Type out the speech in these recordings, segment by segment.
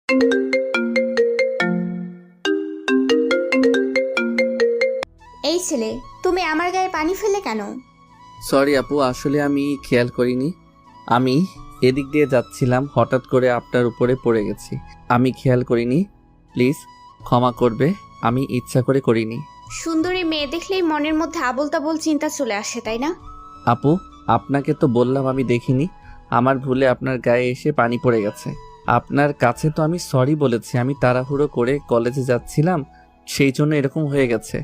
এই ছেলে, তুমি আমার গায়ে পানি ফেলে কেন? সরি আপু, আসলে আমি খেয়াল করিনি। আমি এদিক দিয়ে যাচ্ছিলাম, হঠাৎ করে আপনার উপরে পড়ে গেছি। আমি খেয়াল করিনি, প্লিজ ক্ষমা করবে, আমি ইচ্ছা করে করিনি। সুন্দরী মেয়ে দেখলেই মনের মধ্যে আবোল তাবোল চিন্তা চলে আসে, তাই না? আপু, আপনাকে তো বললাম আমি দেখিনি, আমার ভুলে আপনার গায়ে এসে পানি পড়ে গেছে। আপনার কাছে তো আমি সরি বলেছি, আমি তাড়াহুড়ো করে কলেজে যাচ্ছিলাম, সেই জন্য এরকম হয়ে গেছে।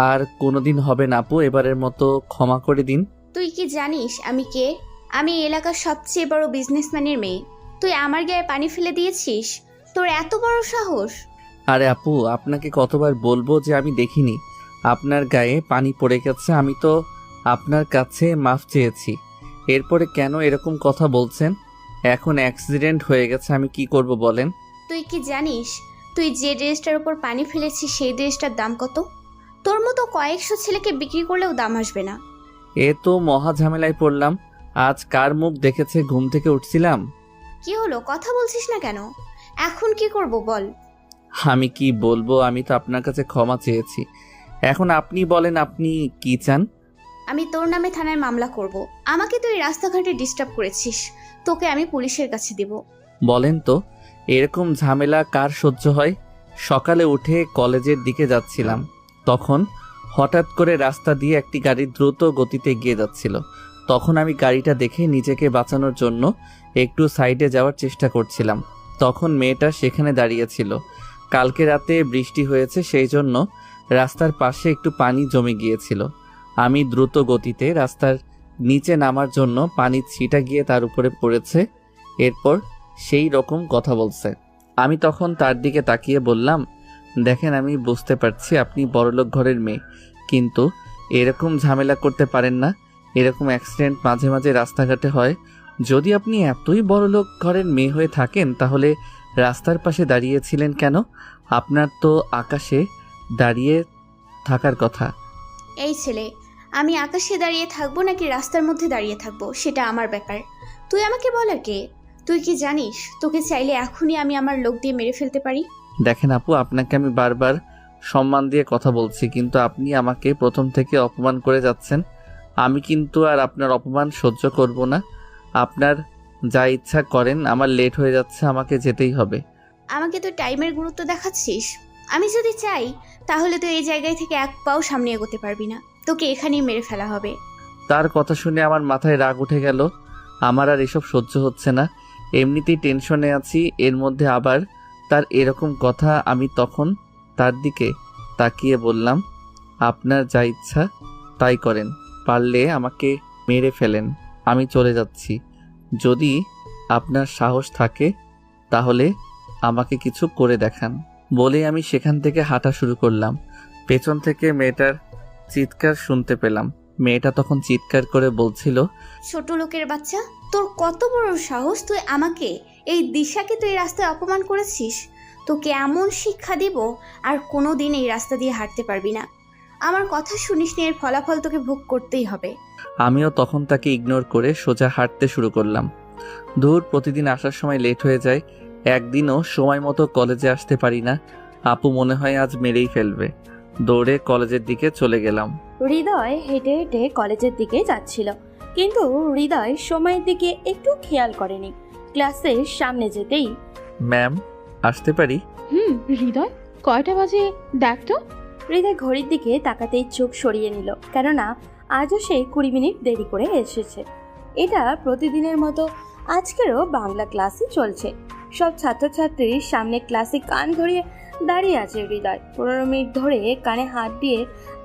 আর কোনোদিন হবে না আপু, এবারের মতো ক্ষমা করে দিন। তুই কি জানিস আমি কে? আমি এই এলাকার সবচেয়ে বড় বিজনেসম্যানের মেয়ে। তুই আমার গায়ে পানি ফেলে দিয়েছিস? তোর এত বড় সাহস! আরে আপু, আপনাকে কতবার বলবো যে আমি দেখিনি আপনার গায়ে পানি পড়ে গেছে। আমি তো আপনার কাছে মাফ চেয়েছি, এরপরে কেন এরকম কথা বলছেন? এখন অ্যাক্সিডেন্ট হয়ে গেছে, আমি কি করব বলেন? তুই কি জানিস তুই যে ড্রেসটার উপর পানি ফেলেছিস সেই ড্রেসটার দাম কত? তোর মতো কয়েকশো ছেলেকে বিক্রি করলেও দাম আসবে না। এ তো মহা ঝামেলায় পড়লাম। আজ কার মুখ দেখেছে ঘুম থেকে উঠছিলাম। কি হলো, কথা বলছিস না কেন? এখন কি করব বল? আমি কি বলবো, আমি তো আপনার কাছে ক্ষমা চেয়েছি, এখন আপনি বলেন আপনি কি চান? আমি তোর নামে থানায় মামলা করব। আমাকে তুই রাস্তাঘাটে ডিস্টার্ব করেছিস, তোকে আমি পুলিশের কাছে দেব। বলেন তো, এরকম ঝামেলা কার সহ্য হয়? সকালে উঠে কলেজের দিকে যাচ্ছিলাম, তখন হঠাৎ করে রাস্তা দিয়ে একটি গাড়ি দ্রুত গতিতে এগিয়ে যাচ্ছিল। তখন আমি গাড়িটা দেখে নিজেকে বাঁচানোর জন্য একটু সাইডে যাওয়ার চেষ্টা করছিলাম। তখন মেয়েটা সেখানে দাঁড়িয়েছিল। কালকে রাতে বৃষ্টি হয়েছে, সেই জন্য রাস্তার পাশে একটু পানি জমে গিয়েছিল। আমি দ্রুত গতিতে রাস্তার নিচে নামার জন্য পানির ছিটা গিয়ে তার উপরে পড়েছে। এরপর সেই রকম কথা বলছে। আমি তখন তার দিকে তাকিয়ে বললাম, দেখেন আমি বুঝতে পারছি আপনি বড়লোক ঘরের মেয়ে, কিন্তু এরকম ঝামেলা করতে পারেন না। এরকম অ্যাক্সিডেন্ট মাঝে মাঝে রাস্তাঘাটে হয়। যদি আপনি এতই বড়লোক ঘরের মেয়ে হয়ে থাকেন তাহলে রাস্তার পাশে দাঁড়িয়েছিলেন কেন? আপনার তো আকাশে দাঁড়িয়ে থাকার কথা। এই ছেলে, আমি আকাশে দাঁড়িয়ে থাকবো নাকি রাস্তার মধ্যে দাঁড়িয়ে থাকবো সেটা আমার ব্যাপার। তুই আমাকে বলার কে? তুই কি জানিস তোকে চাইলে এখনই আমি আমার লোক দিয়ে মেরে ফেলতে পারি? দেখেন আপু, আপনাকে আমি বারবার সম্মান দিয়ে কথা বলছি, কিন্তু আপনি আমাকে প্রথম থেকে অপমান করে যাচ্ছেন। আমি কিন্তু আর আপনার অপমান সহ্য করব না। আপনার যা ইচ্ছা করেন, আমার লেট হয়ে যাচ্ছে, আমাকে যেতেই হবে। আমাকে তো টাইমের গুরুত্ব দেখাচ্ছিস। আমি যদি চাই তাহলে তো এই জায়গায় থেকে এক পাও সামনে এগোতে পারবি না, তোকে এখানেই মেরে ফেলা হবে। তার কথা শুনে আমার মাথায় রাগ উঠে গেল। আমার আর এসব সহ্য হচ্ছে না। এমনিতেই টেনশনে আছি, এর মধ্যে আবার তার এরকম কথা। আমি তখন তার দিকে তাকিয়ে বললাম, আপনার যা ইচ্ছা তাই করেন, পারলে আমাকে মেরে ফেলেন, আমি চলে যাচ্ছি। যদি আপনার সাহস থাকে তাহলে আমাকে কিছু করে দেখান। বলেই আমি সেখান থেকে হাঁটা শুরু করলাম। পেছন থেকে মেয়েটার চিৎকার শুনতে পেলাম। মেয়েটা তখন চিৎকার করে বলছিল, ছোট লোকের বাচ্চা, তোর কত বড় সাহস! তুই আমাকে, এই দিশাকে তুই রাস্তায় অপমান করেছিস। তোকে এমন শিক্ষা দিব আর কোনো দিন এই রাস্তা দিয়ে হাঁটতে পারবি না। আমার কথা শুনিস নি, এর ফলাফল তোকে ভোগ করতেই হবে। আমিও তখন তাকে ইগনোর করে সোজা হাঁটতে শুরু করলাম। দূর, প্রতিদিন আসার সময় লেট হয়ে যায়, একদিনও সময় মতো কলেজে আসতে পারি না। আপু মনে হয় আজ মেরেই ফেলবে। দৌড়ে কলেজের দিকে চলে গেলাম। হৃদয় হেঁটে হেঁটে কলেজের দিকে যাচ্ছিল, কিন্তু হৃদয় সময়ের দিকে একটু খেয়াল করেনি। ক্লাসের সামনে যেতেই, ম্যাম, আসতে পারি? হৃদয়, কয়টা বাজে দেখ তো। হৃদয় ঘড়ির দিকে তাকাতেই চোখ সরিয়ে নিল, কেননা আজও সে 20 মিনিট দেরি করে এসেছে। এটা প্রতিদিনের মতো আজকেরও বাংলা ক্লাসই চলছে। সব ছাত্রছাত্রীর সামনে ক্লাসে কান ধরিয়ে দাঁড়িয়ে আছে হৃদয়। 15 মিনিট ধরে কানে হাত দিয়ে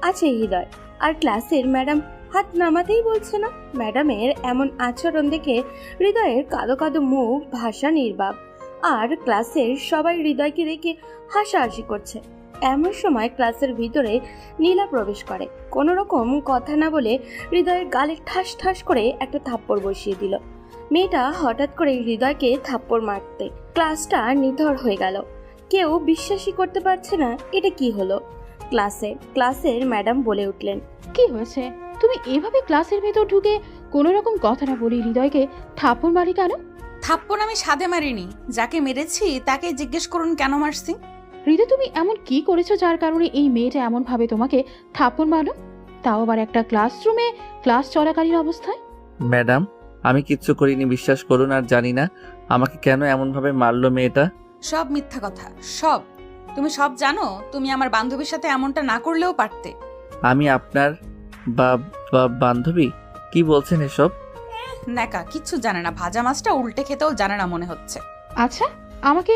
আছে হৃদয়, আর ক্লাসের ম্যাডাম হাত নামাতেই বলছে না। ম্যাডামের এমন আচরণ দেখে হৃদয়ের কালো কালো মুখ ভাষা নির্বাক, আর ক্লাসের সবাই হৃদয়কে দেখে হাসাহাসি করছে। এমন সময় ক্লাসের ভিতরে নীলা প্রবেশ করে। কোনো রকম কথা না বলে হৃদয়ের গালে ঠাস ঠাস করে একটা থাপ্পড় বসিয়ে দিল। মেয়েটা হঠাৎ করে হৃদয়কে থাপ্পড় মারতে ক্লাসটা নিথর হয়ে গেল। কেউ বিশ্বাসই করতে পারছে না এটা কি হলো। ক্লাসের ম্যাডাম বলে উঠলেন, কি হয়েছে? তুমি এভাবে ক্লাসের ভেতর ঢুকে কোনো রকম কথা না বলে হৃদয়কে থাপ্পড় মারি কেন? থাপ্পড় আমি সাধে মারিনি, যাকে মেরেছি তাকে জিজ্ঞেস করুন কেন মারছি। হৃদয়, তুমি এমন কি করেছো যার কারণে এই মেয়েটা এমন ভাবে তোমাকে থাপ্পড় মারলো, তাও আবার একটা ক্লাসরুমে ক্লাস চলাকালীন অবস্থায়? ম্যাডাম, আমি কিচ্ছু করিনি, বিশ্বাস করুন। আর জানি না আমাকে কেন এমনভাবে মারলো মেয়েটা। সব মিথ্যা কথা, সব। তুমি সব জানো, তুমি আমার বান্ধবীর সাথে এমনটা না করলেও পারতে। আমি আপনার বান্ধবী? কি বলছেন এসব? ন্যাকা, কিচ্ছু জানে না, ভাজা মাছটা উল্টে খেতেও জানে না মনে হচ্ছে। আচ্ছা, আমাকে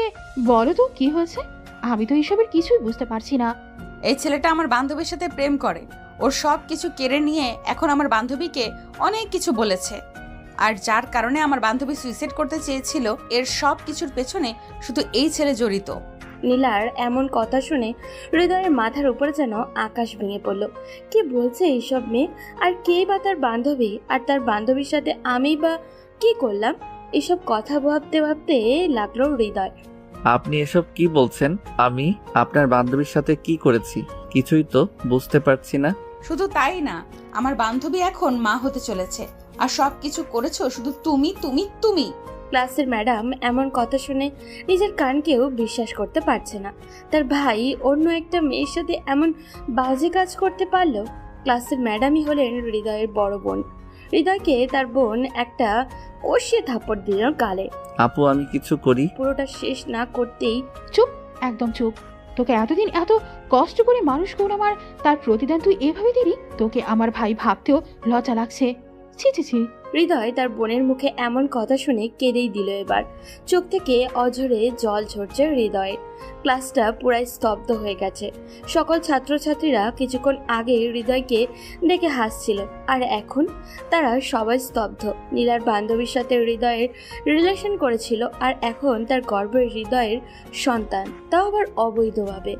বলো তো কি হয়েছে? আমি তো এসবের কিছুই বুঝতে পারছি না। এই ছেলেটা আমার বান্ধবীর সাথে প্রেম করে, ওর সব কিছু কেড়ে নিয়ে এখন আমার বান্ধবীকে অনেক কিছু বলেছে। আর যার কারণে আমার বান্ধবী সুইসাইড করতে চেয়েছিল, এর সব কিছুর পেছনে শুধু এই ছেলে জড়িত। নীলার এমন কথা শুনে হৃদয়ের মাথার উপরে যেন আকাশ ভেঙে পড়ল। কি বলছে এইসব মেয়ে? আর কে বা তার বান্ধবী? আর তার বান্ধবীর সাথে আমি বা কি করলাম? এসব কথা ভাবতে ভাবতে লাগলো হৃদয়। আপনি এসব কি বলছেন? আমি আপনার বান্ধবীর সাথে কি করেছি কিছুই তো বুঝতে পারছি না। শুধু তাই না, আমার বান্ধবী এখন মা হতে চলেছে, আর সব কিছু করেছো শুধু তুমি তুমি তুমি। ক্লাসের ম্যাডাম এমন কথা শুনে নিজের কানকেও বিশ্বাস করতে পারছে না। তার ভাই অন্য একটা মেয়ের সাথে এমন বাজে কাজ করতে পারলো। ক্লাসের ম্যাডামই হলেন হৃদয়ের বড় বোন। হৃদয়কে তার বোন একটা কষিয়ে থাপ্পড় দিল গালে। আপু, আমি কিছু করি? পুরোটা শেষ না করতেই চুপ, একদম চুপ। তোকে এতদিন এত কষ্ট করে মানুষ করলাম, আর তার প্রতিদান তুই এভাবে দিলি? তোকে আমার ভাই ভাবতেও লজ্জা লাগছে। ছি ছি ছি। হৃদয় তার বোনের মুখে এমন কথা শুনে কেঁদেই দিল। এবার চোখ থেকে অঝরে জল ঝরছে হৃদয়ের। ক্লাসটা পুরাই স্তব্ধ হয়ে গেছে। সকল ছাত্রছাত্রীরা কিছুক্ষণ আগে হৃদয়কে দেখে হাসছিল, আর এখন তারা সবাই স্তব্ধ। নীলার বান্ধবীর সাথে হৃদয়ের রিলেশন করেছিল, আর এখন তার গর্ভের হৃদয়ের সন্তান, তাও আবার অবৈধভাবে।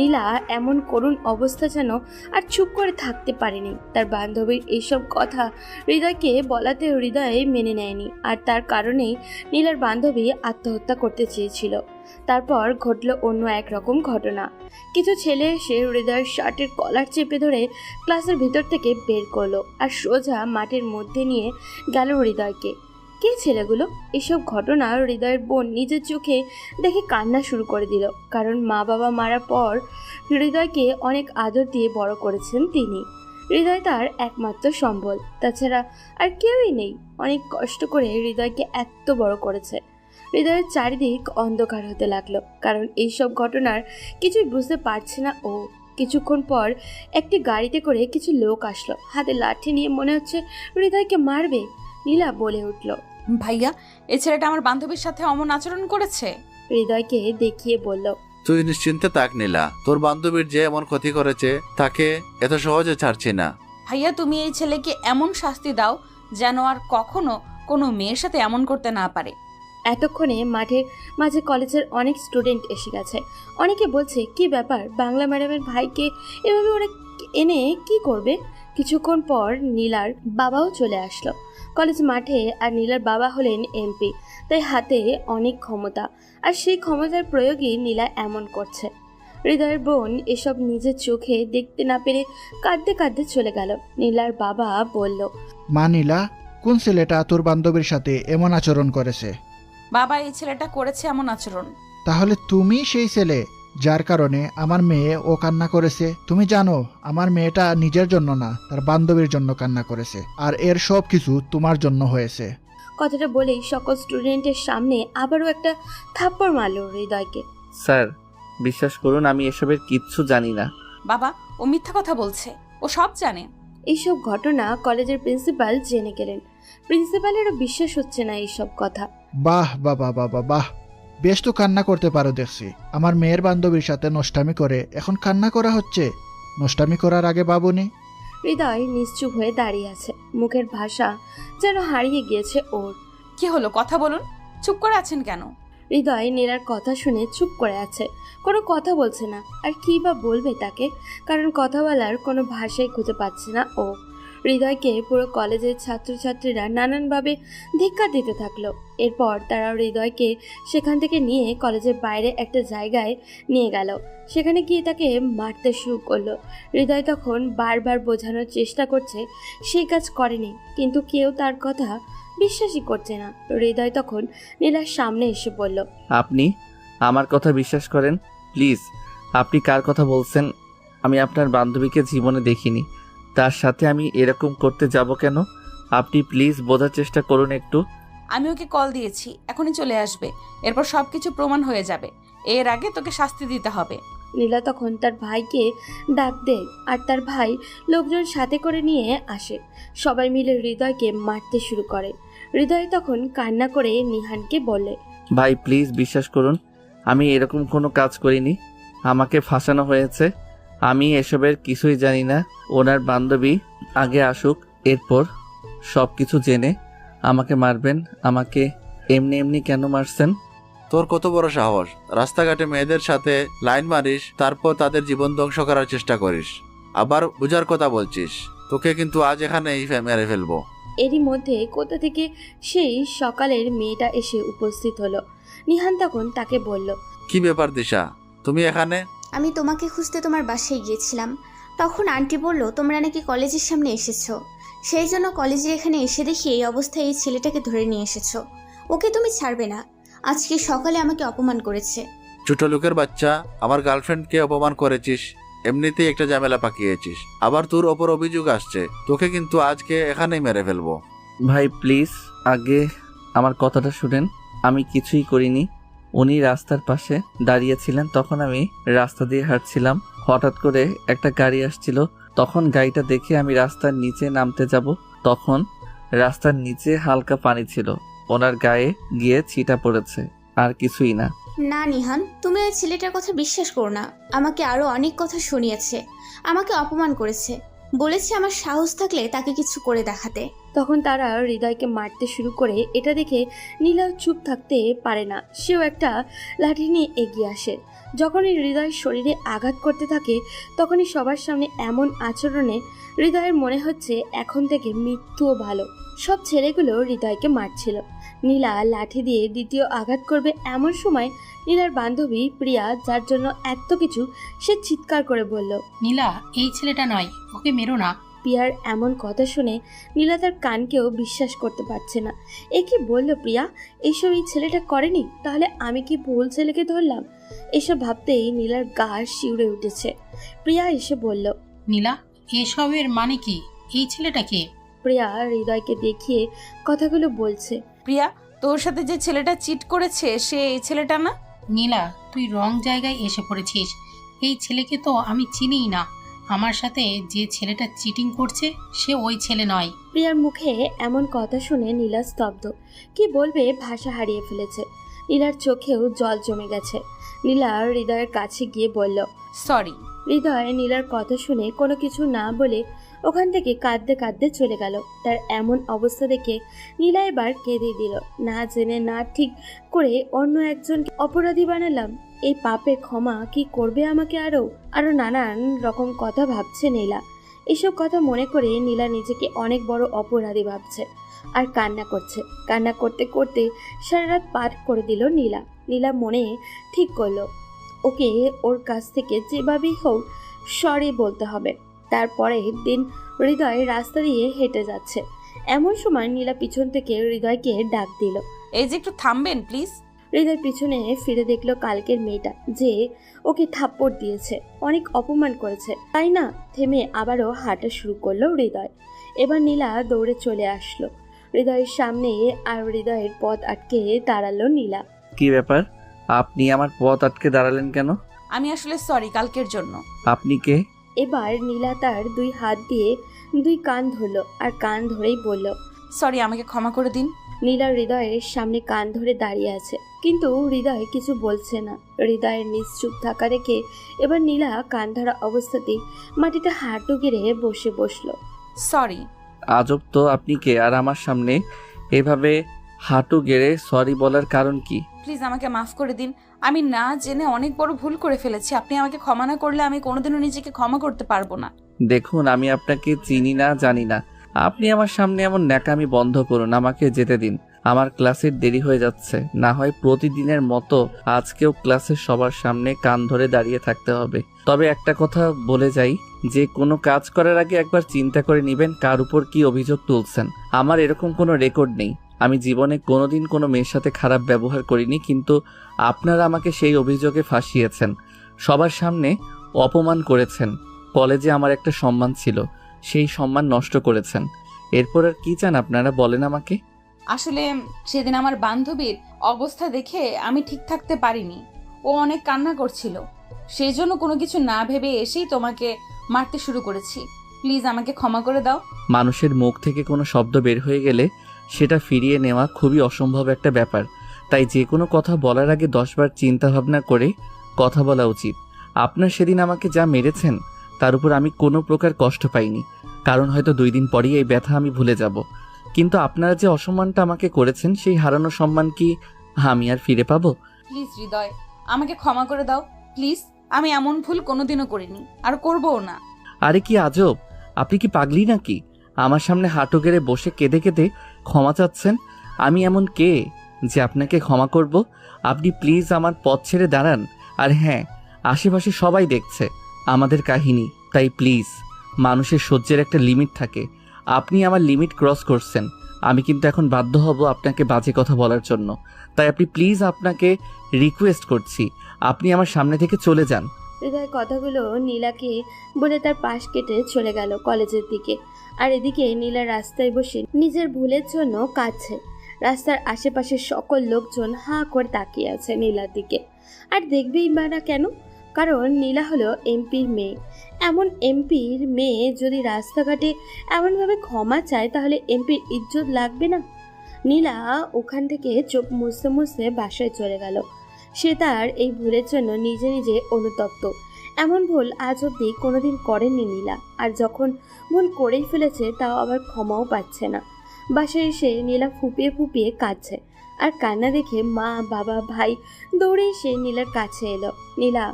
নীলা এমন করুণ অবস্থা যেন আর চুপ করে থাকতে পারেনি। তার বান্ধবীর এইসব কথা হৃদয়কে বলাতে হৃদয় মেনে নেয়নি, আর তার কারণেই নীলার বান্ধবী আত্মহত্যা করতে চেয়েছিল। তারপর ঘটল অন্য একরকম ঘটনা। কিছু ছেলে এসে হৃদয়ের শার্টের কলার চেপে ধরে ক্লাসের ভিতর থেকে বের করলো, আর সোজা মাঠের মধ্যে নিয়ে গেল হৃদয়কে। কে ছেলেগুলো? এসব ঘটনা হৃদয়ের বোন নিজের চোখে দেখে কান্না শুরু করে দিল, কারণ মা বাবা মারার পর হৃদয়কে অনেক আদর দিয়ে বড় করেছেন তিনি। হৃদয় তার একমাত্র সম্বল, তাছাড়া আর কেউই নেই। অনেক কষ্ট করে হৃদয়কে এত বড় করেছে। হৃদয়ের চারিদিক অন্ধকার হতে লাগলো, কারণ এইসব ঘটনার কিছুই বুঝতে পারছে না ও। কিছুক্ষণ পর একটি গাড়িতে করে কিছু লোক আসলো, হাতে লাঠি নিয়ে, মনে হচ্ছে হৃদয়কে মারবে। নীলা বলে উঠল, ভাইয়া, এই ছেলেটা আমার বান্ধবীর সাথে অমন আচরণ করেছে। হৃদয়কে দেখিয়ে বলল, তুই নিশ্চিন্তে তাক নীলা, তোর বান্ধবীর যে এমন ক্ষতি করেছে তাকে এত সহজে ছাড়ছি না। ভাইয়া, তুমি এই ছেলেকে এমন শাস্তি দাও যেন আর কখনো কোনো মেয়ের সাথে এমন করতে না পারে। এতক্ষণে মাঠের মাঝে কলেজের অনেক স্টুডেন্ট এসে গেছে। অনেকে বলছে, কি ব্যাপার, বাংলা ম্যাডামের ভাইকে এভাবে ওরা এনে কি করবে? কিছুক্ষণ পর নীলার বাবাও চলে আসলো কলেজ মাঠে। আর নীলার বাবা হলেন এমপি, তাই হাতে অনেক ক্ষমতা, আর সেই ক্ষমতার প্রয়োগই নীলা এমন করছে। হৃদয়ের বোন এসব নিজের চোখে দেখতে না পেরে কাঁদতে কাঁদতে চলে গেল। নীলার বাবা বলল, মা নীলা, কোন ছেলেটা তোর বান্ধবীর সাথে এমন আচরণ করেছে? বাবা, এই ছেলেটা করেছে এমন আচরণ। তাহলে তুমি সেই ছেলে যার কারণে আমার মেয়ে ও কান্না করেছে? তুমি জানো আমার মেয়েটা নিজের জন্য না, তার বান্ধবীর জন্য কান্না করেছে, আর এর সব কিছু তোমার জন্য হয়েছে। কথাটা বলেই সকল স্টুডেন্টের সামনে আবারও একটা থাপ্পড় মারল হৃদয়কে। স্যার, বিশ্বাস করুন, আমি এসবের কিচ্ছু জানি না। বাবা, ও মিথ্যা কথা বলছে, ও সব জানে। এইসব ঘটনা কলেজের প্রিন্সিপাল জেনে গেলেন। প্রিন্সিপালেরও বিশ্বাস হচ্ছে না এইসব কথা। বাহ বাবা বাবা বাহ, বেশ তো কান্না করতে পারো দেখছি। আমার মেয়ের বান্ধবীর সাথে নষ্টামি করে এখন কান্না করা হচ্ছে। নষ্টামি করার আগে ভাবনি? হৃদয় নিশ্চুপ হয়ে দাঁড়িয়ে আছে, মুখের ভাষা যেন হারিয়ে গিয়েছে ওর। কি হলো, কথা বলুন, চুপ করে আছেন কেন? হৃদয় নীলার কথা শুনে চুপ করে আছে, কোনো কথা বলছে না। আর কি বা বলবে তাকে, কারণ কথা বলার কোনো ভাষাই খুঁজে পাচ্ছে না ও। হৃদয়কে পুরো কলেজের ছাত্রছাত্রীরা নানানভাবে ধিক্কার দিতে থাকলো। এরপর তারা হৃদয়কে সেখান থেকে নিয়ে কলেজের বাইরে একটা জায়গায় নিয়ে গেল। সেখানে গিয়ে তাকে মারতে শুরু করলো। হৃদয় তখন বারবার বোঝানোর চেষ্টা করছে সেই কাজ করেনি, কিন্তু কেউ তার কথা বিশ্বাসই করছে না। হৃদয় তখন নীলার সামনে এসে বলল, আপনি আমার কথা বিশ্বাস করেন? প্লিজ, আপনি কার কথা বলছেন? আমি আপনার বান্ধবীকে জীবনে দেখিনি, তার সাথে আমি এরকম করতে যাব কেন? আপনি প্লিজ বোঝার চেষ্টা করুন একটু। আমি ওকে কল দিয়েছি, এখনই চলে আসবে। এরপর সবকিছু প্রমাণ হয়ে যাবে। এর আগে তোকে শাস্তি দিতে হবে। নীলা তখন তার ভাইকে ডাক দেয় আর তার ভাই লোকজন সাথে করে নিয়ে আসে। সবাই মিলে হৃদয়কে মারতে শুরু করে। হৃদয় তখন কান্না করে নিহানকে বলে, ভাই প্লিজ বিশ্বাস করুন, আমি এরকম কোনো কাজ করিনি। আমাকে ফাঁসানো হয়েছে। আমি এসবের কিছুই জানি না। ওনার বান্ধবী আগে আসুক, এরপর সব কিছু জেনে আমাকে মারবেন। আমাকে এমনি এমনি কেন মারছেন? তোর কত বড় সাহস! রাস্তাঘাটে মেয়েদের সাথে লাইন মারিস, তারপর তাদের জীবন ধ্বংস করার চেষ্টা করিস, আবার বুঝার কথা বলছিস। তোকে কিন্তু আজ এখানেই মেরে ফেলবো। এরই মধ্যে কোথা থেকে সেই সকালের মেয়েটা এসে উপস্থিত হলো। নিহান তখন তাকে বলল, কি ব্যাপার দিশা, তুমি এখানে? আমি তোমাকে খুঁজতে তোমার বাসায় গিয়েছিলাম। তখন আন্টি বলল তোমরা নাকি কলেজের সামনে এসেছো, সেই জন্য কলেজের এখানে এসে দেখি এই অবস্থায় এই ছেলেটাকে ধরে নিয়ে এসেছো। ওকে তুমি ছাড়বে না। আজকে সকালে আমাকে অপমান করেছে। ছোট লোকের বাচ্চা, আমার গার্লফ্রেন্ডকে অপমান করেছিস, এমনিতেই একটা ঝামেলা পাকিয়েছিস, আবার তোর ওপর অভিযোগ আসছে। তোকে কিন্তু আজকে এখানেই মেরে ফেলবো। ভাই প্লিজ আগে আমার কথাটা শুনেন। আমি কিছুই করিনি। উনি রাস্তার পাশে দাঁড়িয়েছিলেন, তখন আমি রাস্তা দিয়ে হাঁটছিলাম। হঠাৎ করে একটা গাড়ি আসছিল, তখন গাড়িটা দেখে আমি রাস্তার নিচে নামতে যাব, তখন রাস্তার নিচে হালকা পানি ছিল, ওনার গায়ে গিয়ে ছিটা পড়েছে, আর কিছুই না। না নিহান, তুমি ওই ছেলেটার কথা বিশ্বাস করো না। আমাকে আরো অনেক কথা শুনিয়েছে, আমাকে অপমান করেছে, বলেছে আমার সাহস থাকলে তাকে কিছু করে দেখাতে। তখন তারা হৃদয়কে মারতে শুরু করে। এটা দেখে নীলাও চুপ থাকতে পারে না। সেও একটা লাঠি নিয়ে এগিয়ে আসে। যখনই হৃদয়ের শরীরে আঘাত করতে থাকে, তখনই সবার সামনে এমন আচরণে হৃদয়ের মনে হচ্ছে এখন থেকে মৃত্যুও ভালো। সব ছেলেগুলো হৃদয়কে মারছিল। নীলা লাঠি দিয়ে দ্বিতীয় আঘাত করবে এমন সময় নীলার বান্ধবী প্রিয়া, যার জন্য এত কিছু, সে চিৎকার করে বলল, নীলা, এই ছেলেটা নয়, ওকে মেরো না। প্রিয়ার এমন কথা শুনে নীলা তার কানকেও বিশ্বাস করতে পারছে না। এ কি বলল প্রিয়া? এইসব এই ছেলেটা করেনি? তাহলে আমি কি ভুল ছেলেকে ধরলাম? এসব ভাবতেই নীলার গা শিউরে উঠেছে। প্রিয়া এসে বলল, নীলা, এসবের মানে কি? এই ছেলেটাকে? প্রিয়া হৃদয়কে দেখিয়ে কথাগুলো বলছে। প্রিয়া, তোর সাথে যে ছেলেটা চিট করেছে সে এই ছেলেটা না? নীলা, তুই রং জায়গায় এসে পড়েছিস। এই ছেলেকে তো আমি চিনিই না। আমার সাথে যে ছেলেটা চিটিং করছে সে ওই ছেলে নয়। প্রিয়ার মুখে এমন কথা শুনে নীলা স্তব্ধ। কি বলবে ভাষা হারিয়ে ফেলেছে। নীলার চোখেও জল জমে গেছে। নীলা হৃদয়ের কাছে গিয়ে বলল, সরি। হৃদয় নীলার কথা শুনে কোনো কিছু না বলে ওখান থেকে কাঁদতে কাঁদতে চলে গেল। তার এমন অবস্থা দেখে নীলা এবার কেঁদে দিল। না জেনে না ঠিক করে অন্য একজনকে অপরাধী বানালাম। এই পাপের ক্ষমা কি করবে আমাকে? আরো নানান রকম কথা ভাবছে নীলা। এসব কথা মনে করে নীলা নিজেকে অনেক বড় অপরাধী ভাবছে আর কান্না করছে। কান্না করতে করতে সারা রাত পার করে দিল নীলা। নীলা মনে ঠিক করলো ওকে ওর কাছ থেকে যেভাবেই হোক সরি বলতে হবে। তারপরের দিন হৃদয় রাস্তা দিয়ে হেঁটে যাচ্ছে। এমন সময় নীলা পিছন থেকে হৃদয়কে ডাক দিল। এই যে একটু থামবেন প্লিজ। হৃদয় পিছনে ফিরে দেখলো কালকের মেয়েটা, যে ওকে থাপ্পড় দিয়েছে, অনেক অপমান করেছে, তাই না? থেমে আবারও হাঁটা শুরু করলো হৃদয়। এবার নীলা দৌড়ে চলে আসলো হৃদয়ের সামনে আর হৃদয়ের পথ আটকে দাঁড়ালো নীলা। কি ব্যাপার, আপনি আমার পথ আটকে দাঁড়ালেন কেন? আমি আসলে সরি কালকের জন্য। আপনি কে? এবার নীলা তার দুই হাত দিয়ে দুই কান ধরলো আর কান ধরেই বলল, সরি, আমাকে ক্ষমা করে দিন। নীলা হৃদয়ের সামনে কান ধরে দাঁড়িয়ে আছে, কিন্তু হৃদয় কিছু বলছে না। হৃদয়ের নিশ্চুপ থাকা দেখে এবার নীলা কান ধরা অবস্থাতেই মাটিতে হাঁটু গেড়ে বসে বসলো। সরি। আজব তো, আপনি কে আর আমার সামনে এভাবে হাঁটু গেড়ে সরি বলার কারণ কি? প্লিজ আমাকে মাফ করে দিন। আমি না জেনে অনেক বড় ভুল করে ফেলেছি। আপনি আমাকে ক্ষমা না করলে আমি কোনোদিনও নিজেকে ক্ষমা করতে পারবো না। দেখুন, আমি আপনাকে চিনি না, জানি না। আপনি আমার সামনে এমন ন্যাকামি বন্ধ করুন, আমাকে যেতে দিন। আমার ক্লাসের দেরি হয়ে যাচ্ছে। না হয় প্রতিদিনের মতো আজকেও ক্লাসের সবার সামনে কান ধরে দাঁড়িয়ে থাকতে হবে। তবে একটা কথা বলে যাই, যে কোনো কাজ করার আগে একবার চিন্তা করে নেবেন কার উপর কি অভিযোগ তুলছেন। আমার এরকম কোনো রেকর্ড নেই। আমি জীবনে কোনোদিন কোনো মেয়ের সাথে খারাপ ব্যবহার করিনি, কিন্তু আপনারা আমাকে সেই অভিযোগে ফাঁসিয়েছেন, সবার সামনে অপমান করেছেন। কলেজে আমার একটা সম্মান ছিল, সেই সম্মান নষ্ট করেছেন। এরপর আর কি চান আপনারা, বলেন আমাকে। আসলে সেদিন আমার বান্ধবীর অবস্থা দেখে আমি ঠিক থাকতে পারিনি। ও অনেক কান্না করছিল, সেই জন্য কোনো কিছু না ভেবে এসেই তোমাকে মারতে শুরু করেছি। প্লিজ আমাকে ক্ষমা করে দাও। মানুষের মুখ থেকে কোনো শব্দ বের হয়ে গেলে সেটা ফিরিয়ে নেওয়া খুবই অসম্ভব একটা ব্যাপার, তাই যে কোনো কথা বলার আগে 10 বার চিন্তা ভাবনা করে কথা বলা উচিত। আপনার সেদিন আমাকে যা মেরেছেন তার উপর আমি কোনো প্রকার কষ্ট পাইনি, কারণ হয়তো 2 দিন পরেই এই ব্যথা আমি ভুলে যাব। কিন্তু আপনারা যে অসম্মানটা আমাকে করেছেন, সেই হারানো সম্মান কি আমি আর ফিরে পাবো? প্লিজ হৃদয়, আমাকে ক্ষমা করে দাও প্লিজ। আমি এমন ভুল কোনোদিনও করিনি, আর করবও না। আরে কি আজব, আপনি কি পাগলি নাকি? আমার সামনে হাঁটু গেড়ে বসে কেঁদে কেঁদে ক্ষমা চাচ্ছেন? আমি এমন কে যে আপনাকে ক্ষমা করব? আপনি প্লিজ আমার পথ ছেড়ে দাঁড়ান। আর হ্যাঁ, আশেপাশে সবাই দেখছে আমাদের কাহিনী, তাই প্লিজ, মানুষের সহ্যের একটা লিমিট থাকে। আপনি আমার লিমিট ক্রস করছেন। আমি কিন্তু এখন বাধ্য হব আপনাকে বাজে কথা বলার জন্য, তাই আপনি প্লিজ, আপনাকে রিকোয়েস্ট করছি, আপনি আমার সামনে থেকে চলে যান। হৃদয় কথাগুলো নীলাকে বলে তার পাশ কেটে চলে গেল কলেজের দিকে। আর এদিকে নীলা রাস্তায় বসে নিজের ভুলের জন্য কাঁদছে। রাস্তার আশেপাশের সকল লোকজন হাঁ করে তাকিয়ে আছে নীলার দিকে। আর দেখবেই বা না কেন, কারণ নীলা হলো এমপির মেয়ে। এমন এমপির মেয়ে যদি রাস্তাঘাটে এমনভাবে ক্ষমা চায়, তাহলে এমপির ইজ্জত লাগবে না? নীলা ওখান থেকে চোখ মুছতে মুছতে বাসায় চলে গেল। সে তার এই ভুলের জন্য নিজে নিজে অনুতপ্ত। এমন ভুল আজ অব্দি কোনোদিন করেনি নীলা, আর যখন ভুল করেই ফেলেছে তাও আবার ক্ষমাও পাচ্ছে না। বাসায় এসে নীলা ফুপিয়ে ফুপিয়ে কাঁদছে। আর কান্না দেখে মা, বাবা, ভাই দৌড়ে এসে নীলার কাছে এলো। নীলা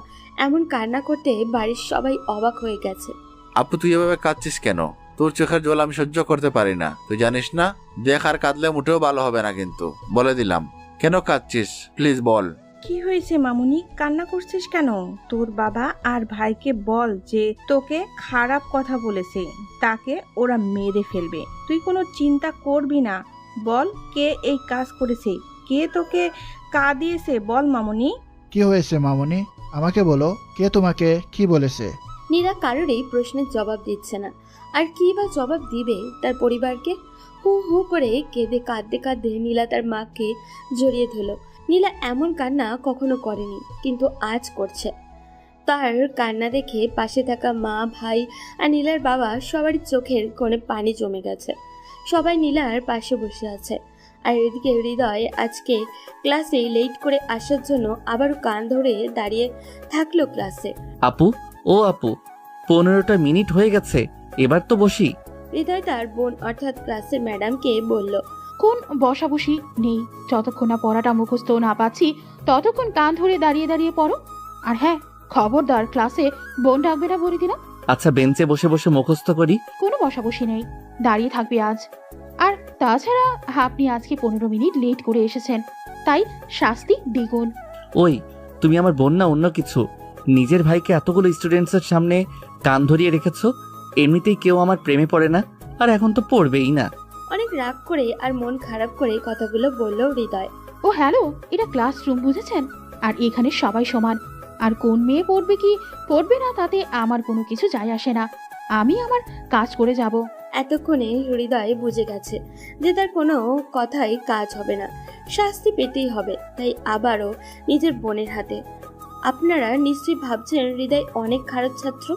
এমন কান্না করতে বাড়ির সবাই অবাক হয়ে গেছে। আপু, তুই এভাবে কাঁদছিস কেন? তোর চোখের জল আমি সহ্য করতে পারি না, তুই জানিস না? দেখ, আর কাঁদলে মোটেও ভালো হবে না, কিন্তু বলে দিলাম। কেন কাঁদছিস প্লিজ বল। কি হয়েছে মামুনি, কান্না করছিস কেন? তোর বাবা আর ভাইকে বল যে তোকে খারাপ কথা বলেছে, তাকে ওরা মেরে ফেলবে। তুই কোনো চিন্তা করবি না। বল, কে এই কাজ করেছে? কে তোকে কাঁদিয়েছে? বল মামুনি। কি হয়েছে মামনি? আমাকে বলো, কে তোমাকে কি বলেছে? নীলা কারোরই প্রশ্নের জবাব দিচ্ছে না। আর কি বা জবাব দিবে তার পরিবারকে? হু হু করে কেঁদে কাঁদতে কাঁদতে নীলা তার মাকে জড়িয়ে ধরল। নীলা এমন কান্না কখনো করেনি, কিন্তু আজ করছে। তার কান্না দেখে পাশে থাকা মা, ভাই আর নীলার বাবা সবারই চোখের কোণে পানি জমে গেছে। সবাই নীলার পাশে বসে আছে। আর এদিকে হৃদয় আজকে ক্লাসে লেট করে আসার জন্য আবারও কান ধরে দাঁড়িয়ে থাকলো ক্লাসে। আপু, ও আপু, 15টা মিনিট হয়ে গেছে, এবার তো বসি। হৃদয় তার বোন অর্থাৎ ক্লাসের ম্যাডামকে বলল, কোন বসাবসি নেই, যতক্ষণ না পড়াটা মুখস্থ না পাচ্ছি ততক্ষণ কান ধরে দাঁড়িয়ে দাঁড়িয়ে পড়ো। আর হ্যাঁ, খবরদার ক্লাসে বোন ডাকবে না বলে দিলাম। আচ্ছা, বেঞ্চে বসে বসে মুখস্থ করি। কোনো বসাবসি নেই, দাঁড়িয়ে থাকবে আজ। আর তাছাড়া আপনি আজকে 15 মিনিট লেট করে এসেছেন, তাই শাস্তি দ্বিগুণ। ওই, তুমি আমার বোন না অন্য কিছু? নিজের ভাইকে এতগুলো স্টুডেন্টসের সামনে কান ধরিয়ে রেখেছো। এমনিতেই কেউ আমার প্রেমে পড়ে না, আর এখন তো পড়বেই না। অনেক রাগ করে আর মন খারাপ করে কথাগুলো বলল হৃদয়। ও হ্যালো, এটা ক্লাসরুম বুঝেছেন? আর এখানে সবাই সমান। আর কোন মেয়ে পড়বে কি পড়বে না তাতে আমার কোনো কিছু যায় আসে না, আমি আমার কাজ করে যাব। এতক্ষণে হৃদয় বুঝে গেছে যে তার কোনো কথাই কাজ হবে না, শাস্তি পেতেই হবে। তাই আবারও নিজের বোনের হাতে। আপনারা নিশ্চয়ই ভাবছেন হৃদয় অনেক খারাপ ছাত্র।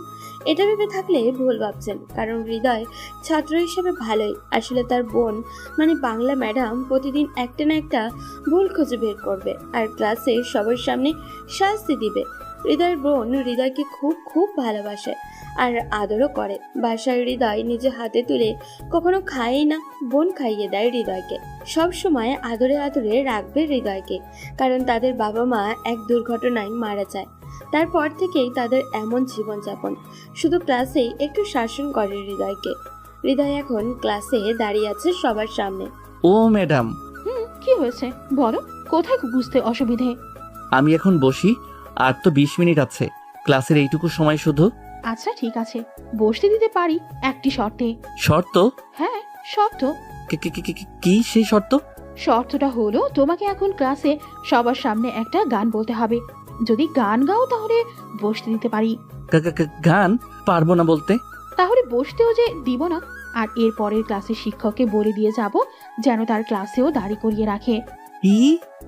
এটা ভেবে থাকলে ভুল ভাবছেন, কারণ হৃদয় ছাত্র হিসেবে ভালোই। আসলে তার বোন মানে বাংলা ম্যাডাম প্রতিদিন একটা না একটা ভুল খুঁজে বের করবে আর ক্লাসে সবার সামনে শাস্তি দিবে। হৃদয়ের বোন হৃদয়কে খুব খুব ভালোবাসে আর আদরও করে। বাসায় হৃদয় নিজে হাতে তুলে কখনো খায় না, বোন খাইয়ে দেয় হৃদয়কে। সব সময় আদরে আদরে রাখবে হৃদয়কে, কারণ তাদের বাবা মা এক দুর্ঘটনায় মারা যায়। তারপর থেকেই তাদের এমন জীবনযাপন। শুধু ক্লাসেই একটু শাসন করে হৃদয়কে। হৃদয় এখন ক্লাসে দাঁড়িয়ে আছে সবার সামনে। ও ম্যাডাম। কি হয়েছে বলো, কোথায় বুঝতে অসুবিধে? আমি এখন বসি, আর তো 20 মিনিট আছে ক্লাসের এইটুকু সময় শুধু। আচ্ছা ঠিক আছে, বসতে দিতে পারি একটি শর্তে। শর্ত? হ্যাঁ শর্ত। কি সেই শর্ত? শর্তটা হলো তোমাকে এখন ক্লাসে সবার সামনে একটা গান বলতে হবে। যদি গান গাও তাহলে বসতে দিতে পারি, গান পারবো না বলতে। তাহলে বসতেও যে দিব না। আর এর পরের ক্লাসের শিক্ষককে বলে দিয়ে যাব যেন তার ক্লাসেও দাঁড়ি করিয়ে রাখে। ই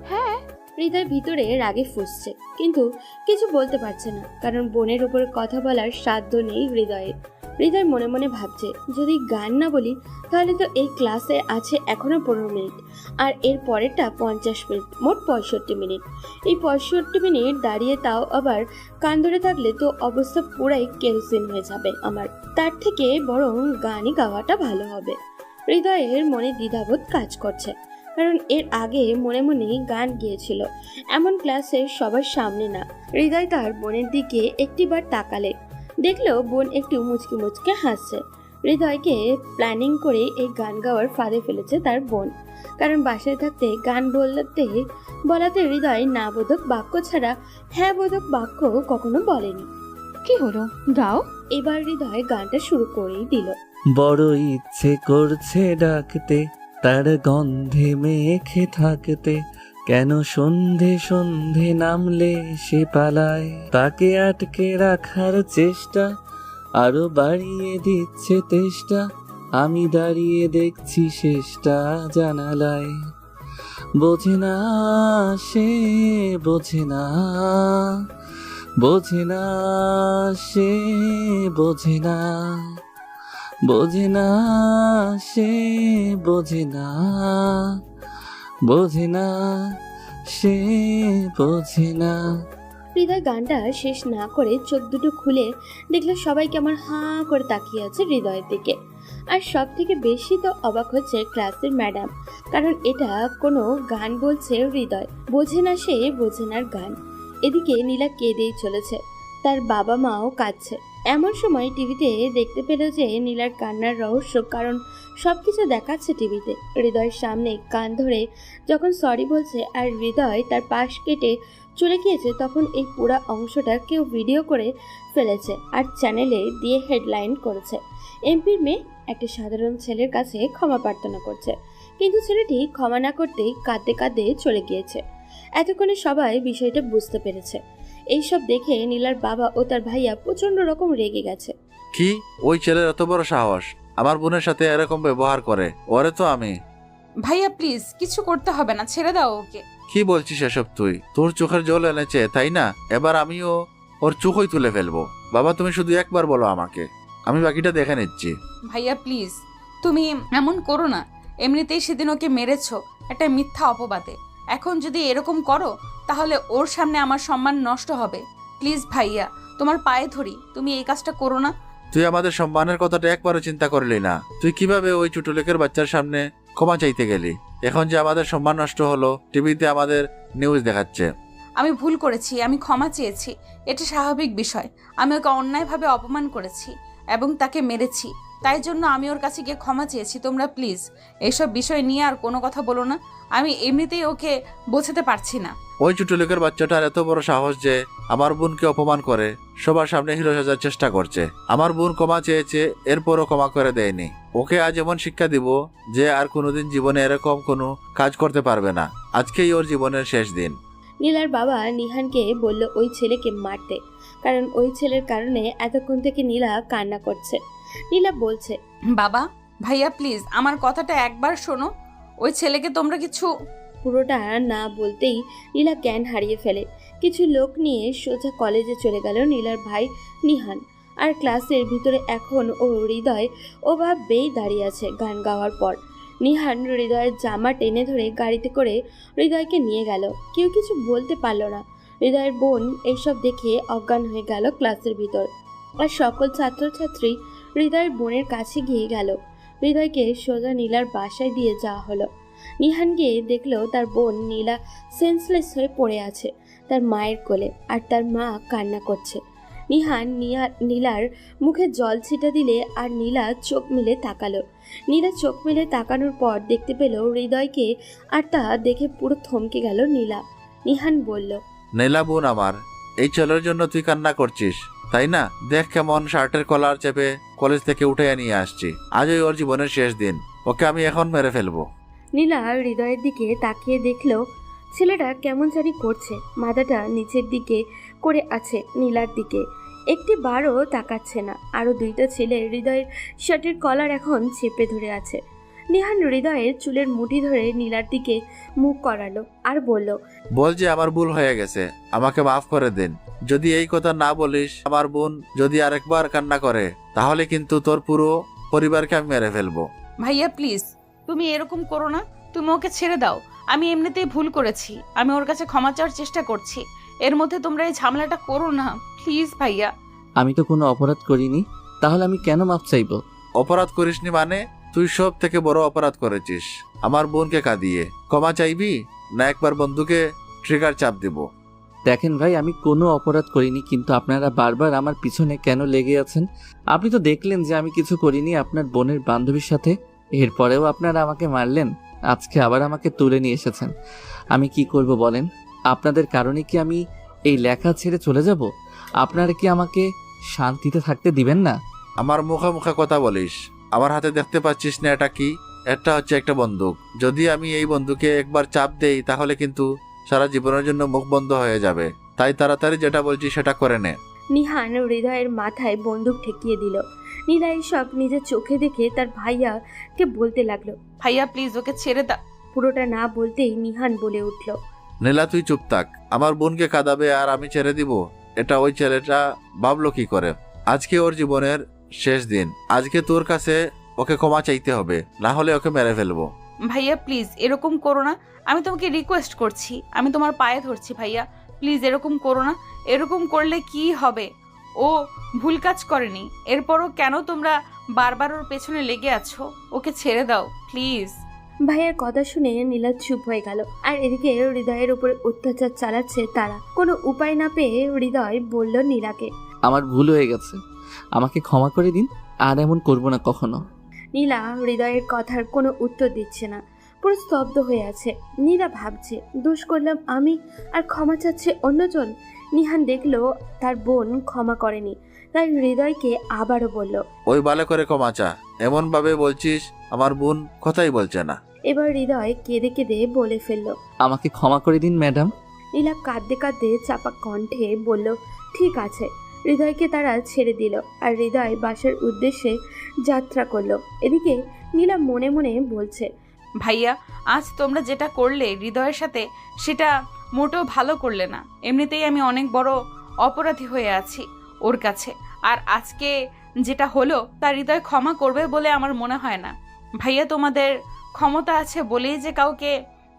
হ্যাঁ। হৃদয় ভিতরে রাগে ফুঁসছে, কিন্তু কিছু বলতে পারছে না, কারণ বোনের উপর কথা বলার সাধ্য নেই হৃদয়ের। হৃদয় মনে মনে ভাবছে, যদি গান না বলি তাহলে তো এই ক্লাসে আছে এখনো 15 মিনিট, আর এর পরেরটা 50 মিনিট, মোট 65 মিনিট। এই 65 মিনিট দাঁড়িয়ে, তাও আবার কান ধরে থাকলে তো অবস্থা পুরাই কেরোসিন হয়ে যাবে আমার। তার থেকে বরং গানই গাওয়াটা ভালো হবে। হৃদয়ের মনে দ্বিধাবোধ কাজ করছে, কারণ এর আগে মনে মনে গান গিয়েছিল, এমন ক্লাসে সবার সামনে না। হৃদয় তার বোনের দিকে একটিবার তাকালে দেখলো বোন একটু মুচকি মুচকে হাসছে। হৃদয়কে প্ল্যানিং করে এই গান গাওয়ার ফাঁদে ফেলেছে তার বোন, কারণ বাসায় থাকতে গান বলাতে হৃদয় না বোধক বাক্য ছাড়া হ্যাঁ বোধক বাক্য কখনো বলেনি। কি হলো, গাও। এবার হৃদয় গানটা শুরু করেই দিল। বড় ইচ্ছে করছে ডাকতে, তার গন্ধে মেখে থাকতে, কেন সন্ধে সন্ধে নামলে সে পালায়। তাকে আটকে রাখার চেষ্টা আরো বাড়িয়ে দিচ্ছে তেষ্টা, আমি দাঁড়িয়ে দেখছি শেষটা জানালায়। বোঝে না সে, বোঝে না, বোঝে না সে, বোঝে না, বোঝে না সে, বোঝে না, বোঝে না সে, বোঝে না। হৃদয় গানটা শেষ না করে চোখ দুটো খুলে দেখলো সবাই কেমন হাঁ করে তাকিয়ে আছে হৃদয়ের দিকে। আর সব থেকে বেশি তো অবাক হচ্ছে ক্লাসের ম্যাডাম, কারণ এটা কোনো গান বলছে হৃদয়। বোঝে না সে, বোঝে নার গান। এদিকে নীলা কেঁদেই চলেছে, তার বাবা মাও কাঁদছে। এমন সময় টিভিতে দেখতে পেল যে নীলার কান্নার রহস্য, কারণ সবকিছু দেখাচ্ছে টিভিতে। হৃদয়ের সামনে কান ধরে যখন সরি বলছে আর হৃদয় তার পাশ কেটে চলে গিয়েছে, তখন এই পুরো অংশটা কেউ ভিডিও করে ফেলেছে আর চ্যানেলে দিয়ে হেডলাইন করেছে, এমপির মেয়ে একটা সাধারণ ছেলের কাছে ক্ষমা প্রার্থনা করছে। কিন্তু ছেলেটি ক্ষমা না করতেই কাঁদতে কাঁদতে চলে গিয়েছে। এতক্ষণে সবাই বিষয়টা বুঝতে পেরেছে। এইসব দেখে নীলার বাবা ও তার ভাইয়া প্রচন্ড রকম রেগে গেছে। কি ওই ছেলের এত বড় সাহস আমার বোনের সাথে এরকম ব্যবহার করে? ওরে তো আমি। ভাইয়া প্লিজ, কিছু করতে হবে না, ছেড়ে দাও ওকে। কি বলছিস এসব তুই? তোর চোখের জল এনেছে তাই না? এবার আমিও ওর চোখই তুলে ফেলবো। বাবা তুমি শুধু একবার বলো আমাকে, আমি বাকিটা দেখে নিচ্ছি। ভাইয়া প্লিজ, তুমি এমন করো না। এমনিতেই সেদিন ওকে মেরেছো একটা মিথ্যা অপবাদে। এখন যদি এরকম করো তাহলে ওর সামনে আমার সম্মান নষ্ট হবে। প্লিজ ভাইয়া, তোমার পায়ে ধরি, তুমি এই কাজটা করো না। তুই আমাদের সম্মানের কথাটা একবারও চিন্তা করলি না। তুই কিভাবে ওই ছোট লোকের বাচ্চার সামনে ক্ষমা চাইতে গেলি? এখন যে আমাদের সম্মান নষ্ট হলো, টিভিতে আমাদের নিউজ দেখাচ্ছে। আমি ভুল করেছি, আমি ক্ষমা চেয়েছি, এটা স্বাভাবিক বিষয়। আমি ওকে অন্যায়ভাবে অপমান করেছি এবং তাকে মেরেছি, তাই জন্য আমি ওর কাছে গিয়ে ক্ষমা চেয়েছি। তোমরা প্লিজ এইসব বিষয় নিয়ে আর কোনো কথা বলো না। আমি এমনিতেই ওকে বোঝাতে পারছি না। ওই ছোট লোকের বাচ্চাটার এত বড় সাহস যে আমার বোনকে অপমান করে সবার সামনে হিরো সাজার চেষ্টা করছে। আমার বোন ক্ষমা চেয়েছে, এরপরও ক্ষমা করে দেয়নি। ওকে আজ এমন শিক্ষা দিব যে আর কোনোদিন জীবনে এরকম কোনো কাজ করতে পারবে না। আজকেই ওর জীবনের শেষ দিন। নীলার বাবা নিহানকে বলল ওই ছেলেকে মারতে, কারণ ওই ছেলের কারণে এতক্ষণ থেকে নীলা কান্না করছে। নীলা বলছে, বাবা ভাইয়া প্লিজ আমার কথাটা একবার শোনো। ওই ছেলেকে তোমরা কিছু। পুরোটা না বলতেই নীলা জ্ঞান হারিয়ে ফেলে। কিছু লোক নিয়ে সোজা কলেজে চলে গেল নীলার ভাই নিহান। আর ক্লাসের ভিতরে এখন ও হৃদয় ওভাবেই দাঁড়িয়ে আছে গান গাওয়ার পর। নিহান হৃদয়ের জামা টেনে ধরে গাড়িতে করে হৃদয়কে নিয়ে গেল। কেউ কিছু বলতে পারল না। হৃদয়ের বোন এইসব দেখে অজ্ঞান হয়ে গেল ক্লাসের ভিতর। আর সকল ছাত্রছাত্রী হৃদয়ের বোনের কাছে গিয়ে গেল। হৃদয়কে সোজা নীলার বাসায় দিয়ে যাওয়া হলো। নিহান গিয়ে দেখলো তার বোন নীলা সেন্সলেস হয়ে পড়ে আছে তার মায়ের কোলে, আর তার মা কান্না করছে। নিহান নীলার মুখে জল ছিটা দিলে আর নীলা চোখ মেলে তাকালো। নীলা চোখ মেলে তাকানোর পর দেখতে পেল হৃদয়কে, আর তা দেখে পুরো থমকে গেল নীলা। নিহান বলল, নীলা বোন আমার, এই ছেলের জন্য তুই কান্না করছিস তাই না? দেখ কেমন শার্টের কলার চেপে কলেজ থেকে উঠে নিয়ে আসছি। আজই ওর জীবনের শেষ দিন, ওকে আমি এখন মেরে ফেলবো। নীলা হৃদয়ের দিকে তাকিয়ে দেখলো ছেলেটা কেমন জানি করছে, মাথাটা নিচের দিকে করে আছে নীলার দিকে, একটি বারও তাকাচ্ছে না। আরও দুইটা ছেলে হৃদয়ের শার্টের কলার এখন চেপে ধরে আছে। নিহান হৃদয়ের চুলের মুঠি ধরে নীলার দিকে মুখ করালো আর বলল, বল যে আমার ভুল হয়ে গেছে, আমাকে মাফ করে দিন। যদি এই কথা না বলিস, আমার বোন যদি আরেকবার কান্না করে, তাহলে কিন্তু তোর পুরো পরিবারকে আমি মেরে ফেলবো। ভাইয়া প্লিজ, তুমি এরকম করো না, তুমি ওকে ছেড়ে দাও। আমি এমনিতেই ভুল করেছি, আমি ওর কাছে ক্ষমা চাওয়ার চেষ্টা করছি। এর মধ্যে তোমরা এই ঝামেলাটা করো না প্লিজ ভাইয়া। আমি তো কোনো অপরাধ করিনি, তাহলে আমি কেন মাপ চাইবো? অপরাধ করিসনি মানে? তুই সব থেকে বড় অপরাধ করেছিস, আমার বোনকে কাঁদিয়ে। ক্ষমা চাইবি না একবার বন্ধুকে ট্রিগার চাপ দিব? দেখেন ভাই, আমি কোনো অপরাধ করিনি, কিন্তু আপনারা বারবার আমার পিছনে কেন লেগে আছেন? আপনি তো দেখলেন যে আমি কিছু করিনি আপনার বোনের বান্ধবীর সাথে, এরপরেও আপনারা আমাকে মারলেন। আজকে আবার আমাকে তুলে নিয়ে এসেছেন। আমি কি করব বলেন? আপনাদের কারণে কি আমি এই লেখা ছেড়ে চলে যাব? আপনারা কি আমাকে শান্তিতে থাকতে দিবেন না? আমার মুখে মুখে কথা বলিস। আমার হাতে দেখতে পাচ্ছিস না এটা কি? এটা হচ্ছে একটা বন্দুক। যদি আমি এই বন্দুকে একবার চাপ দেই, তাহলে কিন্তু সারা জীবনের জন্য মুখ বন্ধ হয়ে যাবে। তাই তাড়াতাড়ি যেটা বলছি সেটা করে নে। নিহান হৃদয়ের মাথায় বন্দুক ঠেকিয়ে দিল। নীলা এসব নিজের চোখে দেখে তার ভাইয়াকে বলতে লাগলো। ভাইয়া প্লিজ ওকে ছেড়ে দাও। পুরোটা না বলতেই নিহান বলে উঠল, নীলা তুই চুপ থাক। আমার বোনকে কাঁদাবে আর আমি ছেড়ে দিব? এটা ওই ছেলেটা ভাবলো কি করে? আজকে ওর জীবনের শেষ দিন। আজকে তোর কাছে ওকে ক্ষমা চাইতে হবে, না হলে ওকে মেরে ফেলবো। ভাইয়া প্লিজ এরকম করো না, আমি তোমাকে রিকোয়েস্ট করছি, আমি তোমার পায়ে ধরছি ভাইয়া, প্লিজ এরকম করো না। এরকম করলে কি হবে? ও ভুল কাজ করেনি, এরপরও কেন তোমরা বারবার ওর পেছনে লেগে আছো? ওকে ছেড়ে দাও প্লিজ। ভাইয়ের কথা শুনে নীলা চুপ হয়ে গেল। আর এদিকে হৃদয়ের উপরে অত্যাচার চালাচ্ছে তারা। কোনো উপায় না পেয়ে হৃদয় বলল নীলাকে, আমার ভুল হয়ে গেছে, আমাকে ক্ষমা করে দিন, আর এমন করব না কখনো। নীলা হৃদয়ের কথার কোনো উত্তর দিচ্ছে না, পুরো স্তব্ধ হয়ে আছে। নীলা ভাবছে, দোষ করলাম আমি আর ক্ষমা চাচ্ছে অন্যজন। নিহান দেখলো তার বোন ক্ষমা করেনি, তাই হৃদয়কে আবারও বলল, ওই ভালো করে ক্ষমা চা। এমন ভাবে বলছিস আমার বোন কথাই বলছে না। এবার হৃদয় কেঁদে কেঁদে বলে ফেলল, আমাকে ক্ষমা করে দিন ম্যাডাম। নীলা কাঁদতে কাঁদতে চাপা কণ্ঠে বলল, ঠিক আছে। হৃদয়কে তারা ছেড়ে দিল আর হৃদয় বাসার উদ্দেশ্যে যাত্রা করলো। এদিকে নীলা মনে মনে বলছে, ভাইয়া আজ তোমরা যেটা করলে হৃদয়ের সাথে, সেটা মোটেও ভালো করলে না। এমনিতেই আমি অনেক বড় অপরাধী হয়ে আছি ওর কাছে, আর আজকে যেটা হলো তা হৃদয় ক্ষমা করবে বলে আমার মনে হয় না। ভাইয়া তোমাদের ক্ষমতা আছে বলেই যে কাউকে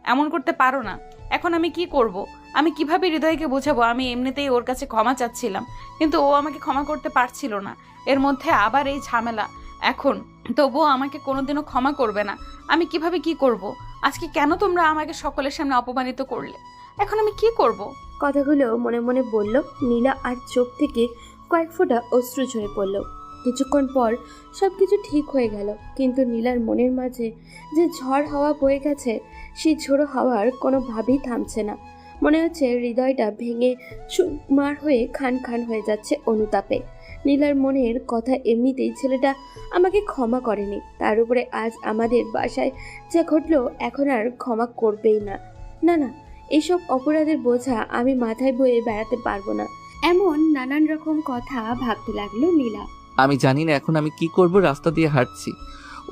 এমন করতে পারো না। এখন আমি কি করব? আমি কিভাবে হৃদয়কে বোঝাবো আমি এমনিতেই ওর কাছে ক্ষমা চাচ্ছিলাম, কিন্তু ও আমাকে ক্ষমা করতে পারছিল না। এর মধ্যে আবার এই ঝামেলা এখন, তবুও আমাকে কোনোদিনও ক্ষমা করবে না। আমি কিভাবে কি করব? আজকে কেন তোমরা আমাকে সকলের সামনে অপমানিত করলে? এখন আমি কি করব? কথাগুলো মনে মনে বলল নীলা, আর চোখ থেকে কয়েক ফোঁটা অশ্রু ঝরে পড়ল। কিছুক্ষণ পর সবকিছু ঠিক হয়ে গেল, কিন্তু নীলার মনের মাঝে যে ঝড় হাওয়া বয়ে গেছে, সেই ঝোড়ো হাওয়ার কোনোভাবেই থামছে না। মনে হচ্ছে হৃদয়টা ভেঙে চুরমার হয়ে খান খান হয়ে যাচ্ছে অনুতাপে। নীলার মনের কথা, এমনিতেই ছেলেটা আমাকে ক্ষমা করেনি, তার উপরে আজ আমাদের বাসায় যা ঘটলো, এখন আর ক্ষমা করবেই না। না না, এইসব অপরাধের বোঝা আমি মাথায় বয়ে বেড়াতে পারবো না। এমন নানান রকম কথা ভাবতে লাগলো নীলা। আমি জানি না এখন আমি কি করব। রাস্তা দিয়ে হাঁটছি,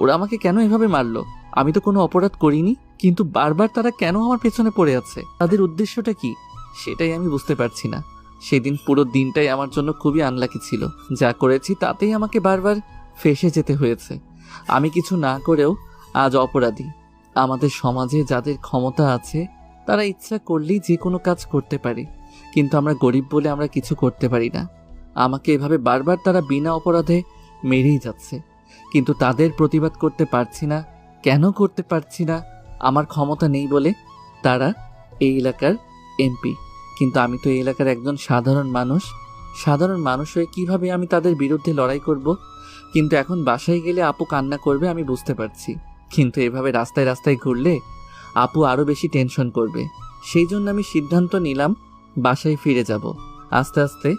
ওরা আমাকে কেন এভাবে মারলো? আমি তো কোনো অপরাধ করিনি, কিন্তু বারবার তারা কেন আমার পেছনে পড়ে আছে? তাদের উদ্দেশ্যটা কি সেটাই আমি বুঝতে পারছি না। সেদিন পুরো দিনটাই আমার জন্য খুবই আনলাকি ছিল। যা করেছি তাতেই আমাকে বারবার ফেঁসে যেতে হয়েছে। আমি কিছু না করেও আজ অপরাধী। আমাদের সমাজে যাদের ক্ষমতা আছে তারা ইচ্ছা করলেই যে কোনো কাজ করতে পারে, কিন্তু আমরা গরিব বলে আমরা কিছু করতে পারি না। আমাকে এভাবে বারবার তারা বিনা অপরাধে মেরেই যাচ্ছে, কিন্তু তাদের প্রতিবাদ করতে পারছি না। কেন করতে পারছি না? আমার ক্ষমতা নেই বলে। তারা এই এলাকার এমপি, কিন্তু আমি তো এই এলাকার একজন সাধারণ মানুষ। সাধারণ মানুষ হয়ে কীভাবে আমি তাদের বিরুদ্ধে লড়াই করব? কিন্তু এখন বাসায় গেলে আপু কান্না করবে আমি বুঝতে পারছি, কিন্তু এভাবে রাস্তায় রাস্তায় ঘুরলে আপু আরও বেশি টেনশন করবে। সেই জন্য আমি সিদ্ধান্ত নিলাম বাসায় ফিরে যাব। আস্তে আস্তে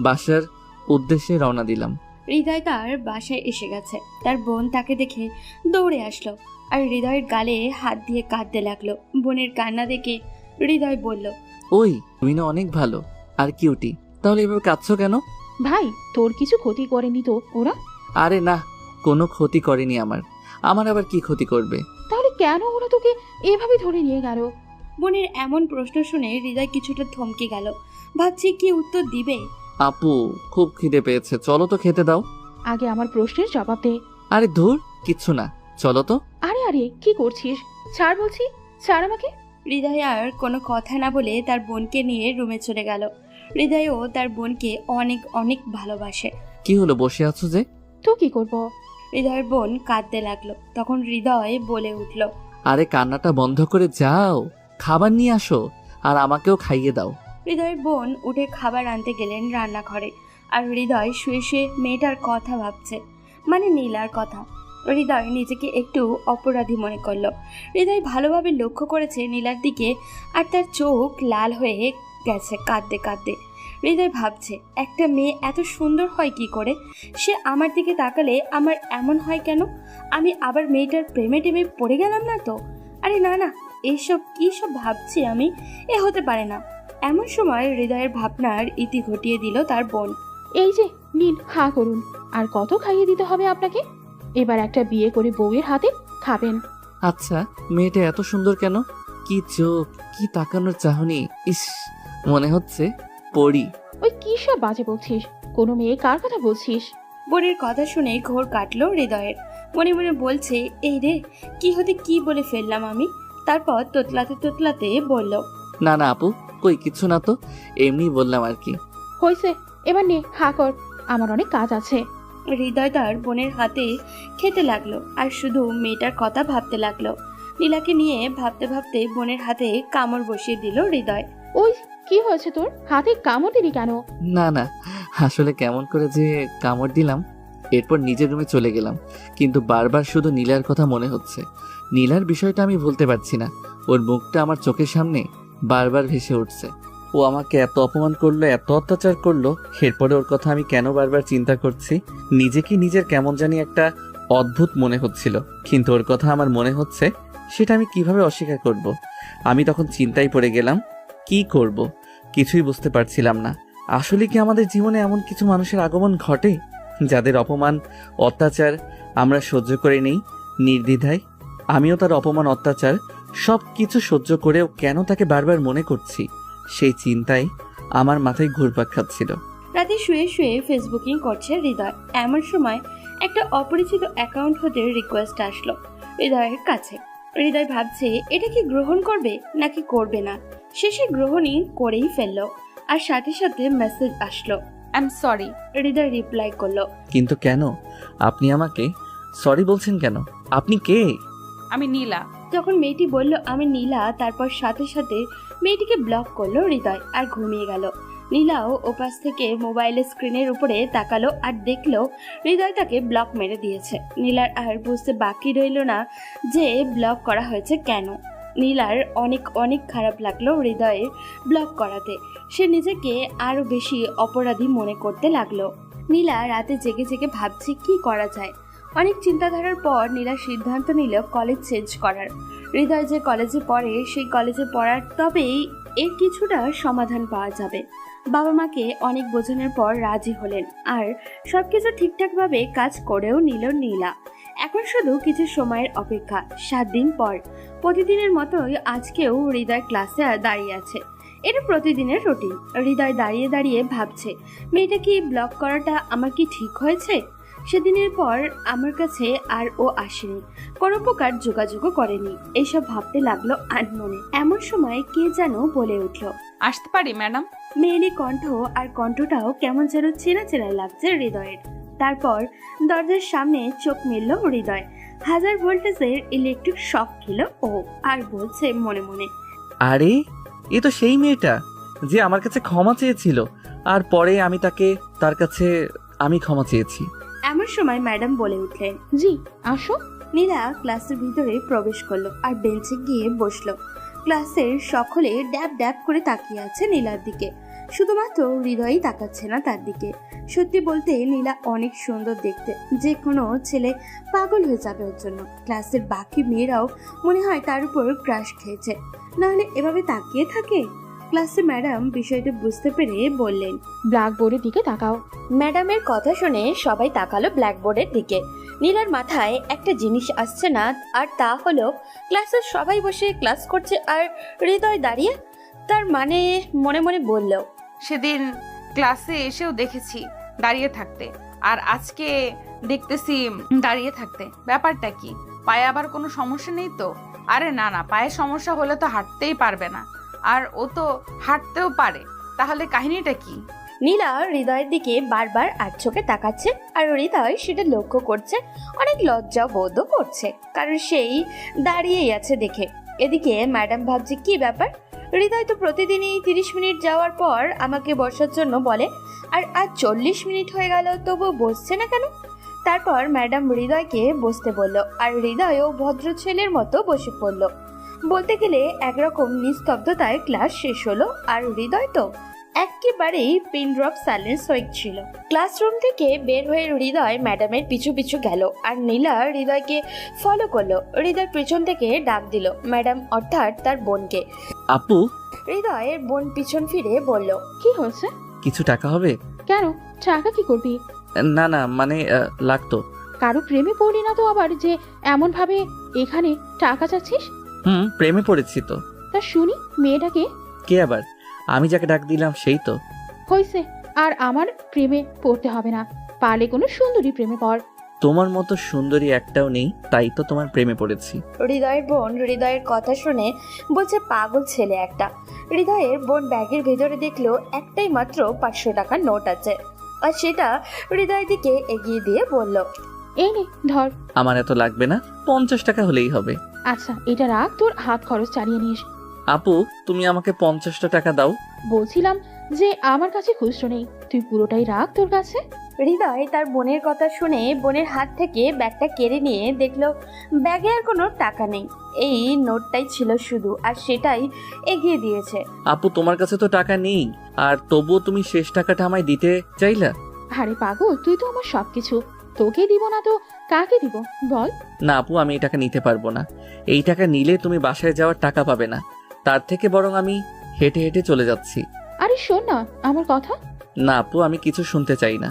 বাসার উদ্দেশ্যে রওনা দিলাম। হৃদয় তার বাসায় এসে গেছে। তার বোন তাকে দেখে দৌড়ে আসলো আর হৃদয়ের গালে হাত দিয়ে কাঁদতে লাগলো। বোনের কান্না দেখে হৃদয় বলল, ওই তুমি না অনেক ভালো আর কিউটি, তাহলে এভাবে কাঁদছো কেন? ভাই তোর কিছু ক্ষতি করেনি তো ওরা? আরে না, কোনো ক্ষতি করেনি আমার। আমার আবার কি ক্ষতি করবে? তাহলে কেন ওরা তোকে এভাবে ধরে নিয়ে গেল? বোনের এমন প্রশ্ন শুনে হৃদয় কিছুটা থমকে গেল। ভাবছি কি উত্তর দিবে। আপু খুব খিদে পেয়েছে, চলো তো খেতে দাও। আগে আমার প্রশ্নের জবাব দে। আরে ধুর, কিচ্ছু না, চলো তো। আরে আরে কি করছিস? ছাড় বলছি, ছাড় আমাকে। হৃদয় আর কোনো কথা না বলে তার বোনকে নিয়ে রুমে চলে গেল। হৃদয়ও তার বোনকে অনেক অনেক ভালোবাসে। কি হলো, বসে আছো যে? তো কি করব? হৃদয়ের বোন কাঁদতে লাগলো। তখন হৃদয় বলে উঠল, আরে কান্নাটা বন্ধ করে যাও, খাবার নিয়ে আসো আর আমাকেও খাইয়ে দাও। হৃদয়ের বোন উঠে খাবার আনতে গেলেন রান্নাঘরে। আর হৃদয় শুয়ে শুয়ে মেয়েটার কথা ভাবছে, মানে নীলার কথা। হৃদয় নিজেকে একটু অপরাধী মনে করলো। হৃদয় ভালোভাবে লক্ষ্য করেছে নীলার দিকে, আর তার চোখ লাল হয়ে গেছে কাঁদতে কাঁদতে। হৃদয় ভাবছে, একটা মেয়ে এত সুন্দর হয় কি করে? সে আমার দিকে তাকালে আমার এমন হয় কেন? আমি আবার মেয়েটার প্রেমে টেমে পড়ে গেলাম না তো? আরে না না, এইসব কী সব ভাবছি আমি, এ হতে পারে না। এমন সময় হৃদয়ের ভাবনার ইতি ঘটিয়ে দিল তার বোন। এই যে নিন, হা করুন। আর কত খাইয়ে দিতে হবে আপনাকে? এবার একটা বিয়ে করে বউয়ের হাতে খাবেন। আচ্ছা, মেয়েটা এত সুন্দর কেন? কি চোখ, কি তাকানোর চাহনি, ইস, মনে হচ্ছে পড়ি। ওই কি সব বাজে বলছিস? কোনো মেয়ে কার কথা বলছিস? বোনের কথা শুনে ঘোর কাটলো হৃদয়ের। মনে মনে বলছে, এই রে, কি হতে কি বলে ফেললাম আমি। তারপর তোতলাতে তোতলাতে বলল, না না আপু, কই কিছু না তো, এমনি বললাম আর কি। হয়েছে, এবার নে, হা কর, আমার অনেক কাজ আছে। হৃদয় তার বোনের হাতে খেতে লাগলো আর শুধু মেয়েটার কথা ভাবতে লাগলো। নীলাকে নিয়ে ভাবতে ভাবতে বোনের হাতে কামড় বসিয়ে দিল হৃদয়। ওই কি হয়েছে তোর? হাতে কামড় দিলি কেন? না না, আসলে কেমন করে যে কামড় দিলাম। এরপর নিজের রুমে চলে গেলাম, কিন্তু বারবার শুধু নীলার কথা মনে হচ্ছে। নীলার বিষয়টা আমি ভুলতে পারছি না, ওর মুখটা আমার চোখের সামনে বারবার ভেসে উঠছে। ও আমাকে এত অপমান করলো, এত অত্যাচার করলো, এরপরে ওর কথা আমি কেন বারবার চিন্তা করছি? নিজেকে নিজের কেমন জানি একটা অদ্ভুত মনে হচ্ছিল, কিন্তু ওর কথা আমার মনে হচ্ছে, সেটা আমি কিভাবে অস্বীকার করব? আমি তখন চিন্তায় পড়ে গেলাম, কি করব কিছুই বুঝতে পারছিলাম না। আসলে কি আমাদের জীবনে এমন কিছু মানুষের আগমন ঘটে, যাদের অপমান অত্যাচার আমরা সহ্য করে নেই নির্দ্বিধায়? আমিও তার অপমান অত্যাচার সব কিছু সহ্য করেও কেন তাকে বারবার মনে করছি, সেই চিন্তায় আমার মাথায় ঘুরপাক খাচ্ছিল। রাতে শুয়ে শুয়ে ফেসবুকিং করছে হৃদয়। এমন সময় একটা অপরিচিত অ্যাকাউন্ট হতে রিকোয়েস্ট আসলো হৃদয়ের কাছে। হৃদয় ভাবছে, এটা কি গ্রহণ করবে নাকি করবে না। শেষে গ্রহণই করেই ফেললো, আর সাথে সাথে মেসেজ আসলো। I am sorry. Hridoy reply করলো, কিন্তু কেন? আপনি আমাকে সরি বলছেন কেন? আপনি কে? আমি নীলা। যখন মেয়েটি বলল আমি নীলা, তারপর সাথে সাথে মেয়েটিকে ব্লক করলো হৃদয় আর ঘুমিয়ে গেল। নীলাও ওপাশ থেকে মোবাইলের স্ক্রিনের উপরে তাকালো আর দেখলো হৃদয় তাকে ব্লক মেরে দিয়েছে। নীলার আর বুঝতে বাকি রইল না যে ব্লক করা হয়েছে কেন। নীলার অনেক অনেক খারাপ লাগলো হৃদয়ের ব্লক করাতে। সে নিজেকে আরো বেশি অপরাধী মনে করতে লাগলো। নীলা রাতে জেগে জেগে ভাবছে কি করা যায়। অনেক চিন্তাধারার পর নীলা সিদ্ধান্ত নিল কলেজ চেঞ্জ করার। হৃদয় যে কলেজে পড়ে সেই কলেজে পড়ার, তবেই এর কিছুটা সমাধান পাওয়া যাবে। বাবা মাকে অনেক বোঝানোর পর রাজি হলেন, আর সবকিছু ঠিকঠাকভাবে কাজ করেও নিল নীলা। এখন শুধু কিছু সময়ের অপেক্ষা। 7 দিন পর প্রতিদিনের মতোই আজকেও হৃদয় ক্লাসে দাঁড়িয়ে আছে। এটা প্রতিদিনের রুটিন। হৃদয় দাঁড়িয়ে দাঁড়িয়ে ভাবছে, মেয়েটা কি ব্লক করাটা আমার কি ঠিক হয়েছে? সেদিনের পর আমার কাছে আর ও আসেনি, কোনো প্রকার যোগাযোগও করেনি। এইসব ভাবতে লাগলো আনমনে। এমন সময় কে যেন বলে উঠল, আসতে পারি ম্যাডাম? মেয়েলি কণ্ঠ, আর কণ্ঠটাও কেমন যেন চেনা চেনা লাগছে হৃদয়ের। তারপর দরজার সামনে চোখ মেলল হৃদয়। 1000 ভোল্টেজের ইলেকট্রিক শক খেল ও, আর বলছে মনে মনে, আরে এ তো সেই মেয়েটা যে আমার কাছে ক্ষমা চেয়েছিল, আর পরে আমি তার কাছে আমি ক্ষমা চেয়েছি। এমন সময় ম্যাডাম বলে উঠলেন, জি আসো। নীলা ক্লাসের ভিতরে প্রবেশ করলো আর বেঞ্চে গিয়ে বসলো। ক্লাসের সকলে ড্যাব ড্যাব করে তাকিয়ে আছে নীলার দিকে। শুধুমাত্র হৃদয়ই তাকাচ্ছে না তার দিকে। সত্যি বলতে নীলা অনেক সুন্দর দেখতে, যে কোনো ছেলে পাগল হয়ে যাবে ওর জন্য। ক্লাসের বাকি মেয়েরাও মনে হয় তার উপর ক্রাশ খেয়েছে, নাহলে এভাবে তাকিয়ে থাকে। ক্লাসের ম্যাডাম বিষয়টা বুঝতে পেরে বললেন, ব্ল্যাকবোর্ডের দিকে তাকাও। ম্যাডামের কথা শুনে সবাই তাকালো ব্ল্যাকবোর্ডের দিকে। নীলার মাথায় একটা জিনিস আসছে না, আর তা হলো ক্লাসের সবাই বসে ক্লাস করছে আর হৃদয় দাঁড়িয়ে। তার মানে মনে মনে বলল, সেদিন ক্লাসে এসেও দেখেছি দাঁড়িয়ে থাকতে, আর আজকে দেখতেছি দাঁড়িয়ে থাকতে। ব্যাপারটা কি? পায়ে আবার কোনো সমস্যা নেই তো? আরে না না, পায়ে সমস্যা হলে তো হাঁটতেই পারবে না, আর ও তো হাঁটতেও পারে। তাহলে কাহিনীটা কি? নীলা হৃদয়ের দিকে বারবার আর চোখে তাকাচ্ছে, আর হৃদয় সেটা লক্ষ্য করছে। অনেক লজ্জা বোধও করছে, কারণ সেই দাঁড়িয়েই আছে দেখে। এদিকে ম্যাডাম ভাবছে কি ব্যাপার, হৃদয় তো প্রতিদিনই 30 মিনিট যাওয়ার পর আমাকে বসার জন্য বলে, আর আজ 40 মিনিট হয়ে গেল তবু বসছে না কেন? তারপর ম্যাডাম হৃদয়কে বসতে বলল, আর হৃদয়ও ভদ্র ছেলের মতো বসে পড়ল। বলতে গেলে একরকম নিস্তব্ধতায় ক্লাস শেষ হলো, আর হৃদয় তো একেবারেই পিন ড্রপ সাইলেন্স হয়েছিল। ক্লাসরুম থেকে বের হয়ে হৃদয় ম্যাডামের পিছু পিছু গেল, আর নীলা হৃদয়কে ফলো করলো। হৃদয় পেছন থেকে ডাক দিল ম্যাডাম, অর্থাৎ তার বোনকে। আপু, হৃদয়ের বোন পিছন ফিরে বলল, কি হয়েছে? কিছু টাকা হবে? কেন? টাকা কি করবি? না না, মানে লাগতো। কারো প্রেমে পড়লি না তো আবার যে এমন ভাবে এখানে টাকা চাচ্ছিস? প্রেমে পড়েছি তো। তা শুনি, মেয়েটাকে? কে আবার? আমি যাকে ডাক দিলাম সেই তো। হয়েছে, আর আমার প্রেমে পড়তে হবে না। পারলে কোনো সুন্দরী প্রেমে পড়। তোমার মতো সুন্দরী একটাও নেই, তাই তো তোমার প্রেমে পড়েছি। হৃদয়ের বোন হৃদয়ের কথা শুনে বলছে পাগল ছেলে একটা। হৃদয়ের বোন ব্যাগের ভেতরে দেখলো একটাই মাত্র 500 টাকার নোট আছে, আর সেটা হৃদয়ের দিকে এগিয়ে দিয়ে বলল, এই নে ধর। আমার এত লাগবে না, 50 টাকা হলেই হবে। আচ্ছা, এটা রাখ, তোর হাত খরচ চালিয়ে নিস। আপু, তুমি আমাকে 50টা টাকা দাও। বলছিলাম যে আমার কাছে খুচরো নেই, তুই পুরোটাই রাখ তোর কাছে। হৃদয় তার বোনের কথা শুনে বোনের হাত থেকে ব্যাগটা কেড়ে নিয়ে দেখলো ব্যাগে আর কোনো টাকা নেই, এই নোটটাই ছিল শুধু, আর সেটাই এগিয়ে দিয়েছে। আপু, তোমার কাছে তো টাকা নেই, আর তবুও তুমি শেষ টাকাটা আমায় দিতে চাইলা। আরে পাগল, তুই তো আমার সবকিছু, তোকে দিব না তো কাকে দিব বল? না আপু, আমি এই টাকা নিতে পারবো না। এই টাকা নিলে তুমি বাসায় যাওয়ার টাকা পাবে না, তার থেকে বরং আমি হেঁটে হেঁটে চলে যাচ্ছি। আরে শোন না আমার কথা। না আপু, আমি কিছু শুনতে চাই না।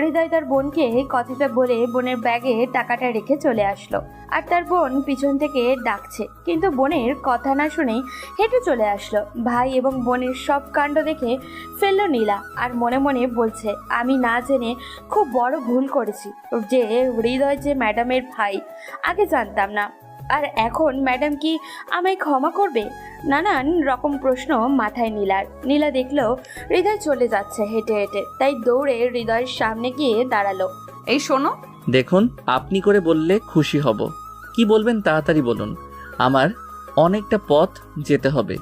হৃদয় তার বোনকে কথাটা বলে বোনের ব্যাগে টাকাটা রেখে চলে আসলো, আর তার বোন পিছন থেকে ডাকছে, কিন্তু বোনের কথা না শুনেই হেঁটে চলে আসলো। ভাই এবং বোনের সব কাণ্ড দেখে ফেললো নীলা, আর মনে মনে বলছে, আমি না জেনে খুব বড় ভুল করেছি, যে হৃদয় যে ম্যাডামের ভাই আগে জানতাম না, আর এখন ম্যাডাম কি আমায় ক্ষমা করবে? নানান রকম প্রশ্ন মাথায় নীলার। নীলা দেখলো হৃদয় চলে যাচ্ছে হেঁটে হেঁটে, তাই দৌড়ে হৃদয়ের সামনে গিয়ে দাঁড়ালো। এই শোনো, দেখুন, আপনি করে বললে খুশি হব। কি বলবেন তাড়াতাড়ি বলুন, আমার অনেকটা পথ যেতে হবে।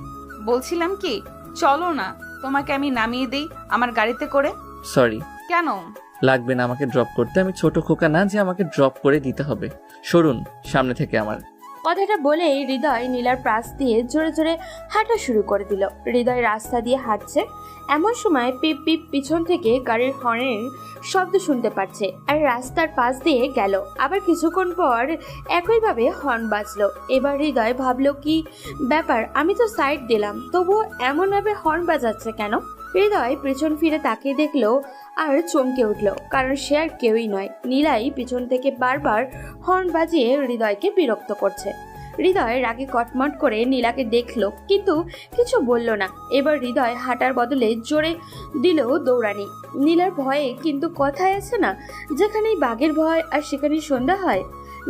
বলছিলাম কি, চলো না, তোমাকে আমি নামিয়ে দিই আমার গাড়িতে করে। সরি। কেন? লাগবে না আমাকে ড্রপ করতে, আমি ছোট খোকা না যে আমাকে ড্রপ করে দিতে হবে। সরুন সামনে থেকে আমার। কথাটা বলেই হৃদয় নীলার পাশ দিয়ে জোরে জোরে হাঁটা শুরু করে দিল। হৃদয় রাস্তা দিয়ে হাঁটছে, এমন সময় পিপ পিপ পিছন থেকে গাড়ির হর্নের শব্দ শুনতে পাচ্ছে, আর রাস্তার পাশ দিয়ে গেল। আবার কিছুক্ষণ পর একইভাবে হর্ন বাজলো। এবার হৃদয় ভাবলো, কি ব্যাপার, আমি তো সাইড দিলাম, তবুও এমনভাবে হর্ন বাজাচ্ছে কেন? হৃদয় পিছন ফিরে তাকিয়ে দেখলো আর চমকে উঠলো, কারণ সে আর কেউই নয়, নীলাই পিছন থেকে বারবার হর্ন বাজিয়ে হৃদয়কে বিরক্ত করছে। হৃদয় রাগে কটমট করে নীলাকে দেখলো, কিন্তু কিছু বলল না। এবার হৃদয় হাঁটার বদলে জোরে দিল দৌড়ানি। নীলার ভয়ে কিন্তু কথায় আছে না, যেখানেই বাঘের ভয় আর সেখানেই সন্ধ্যা হয়।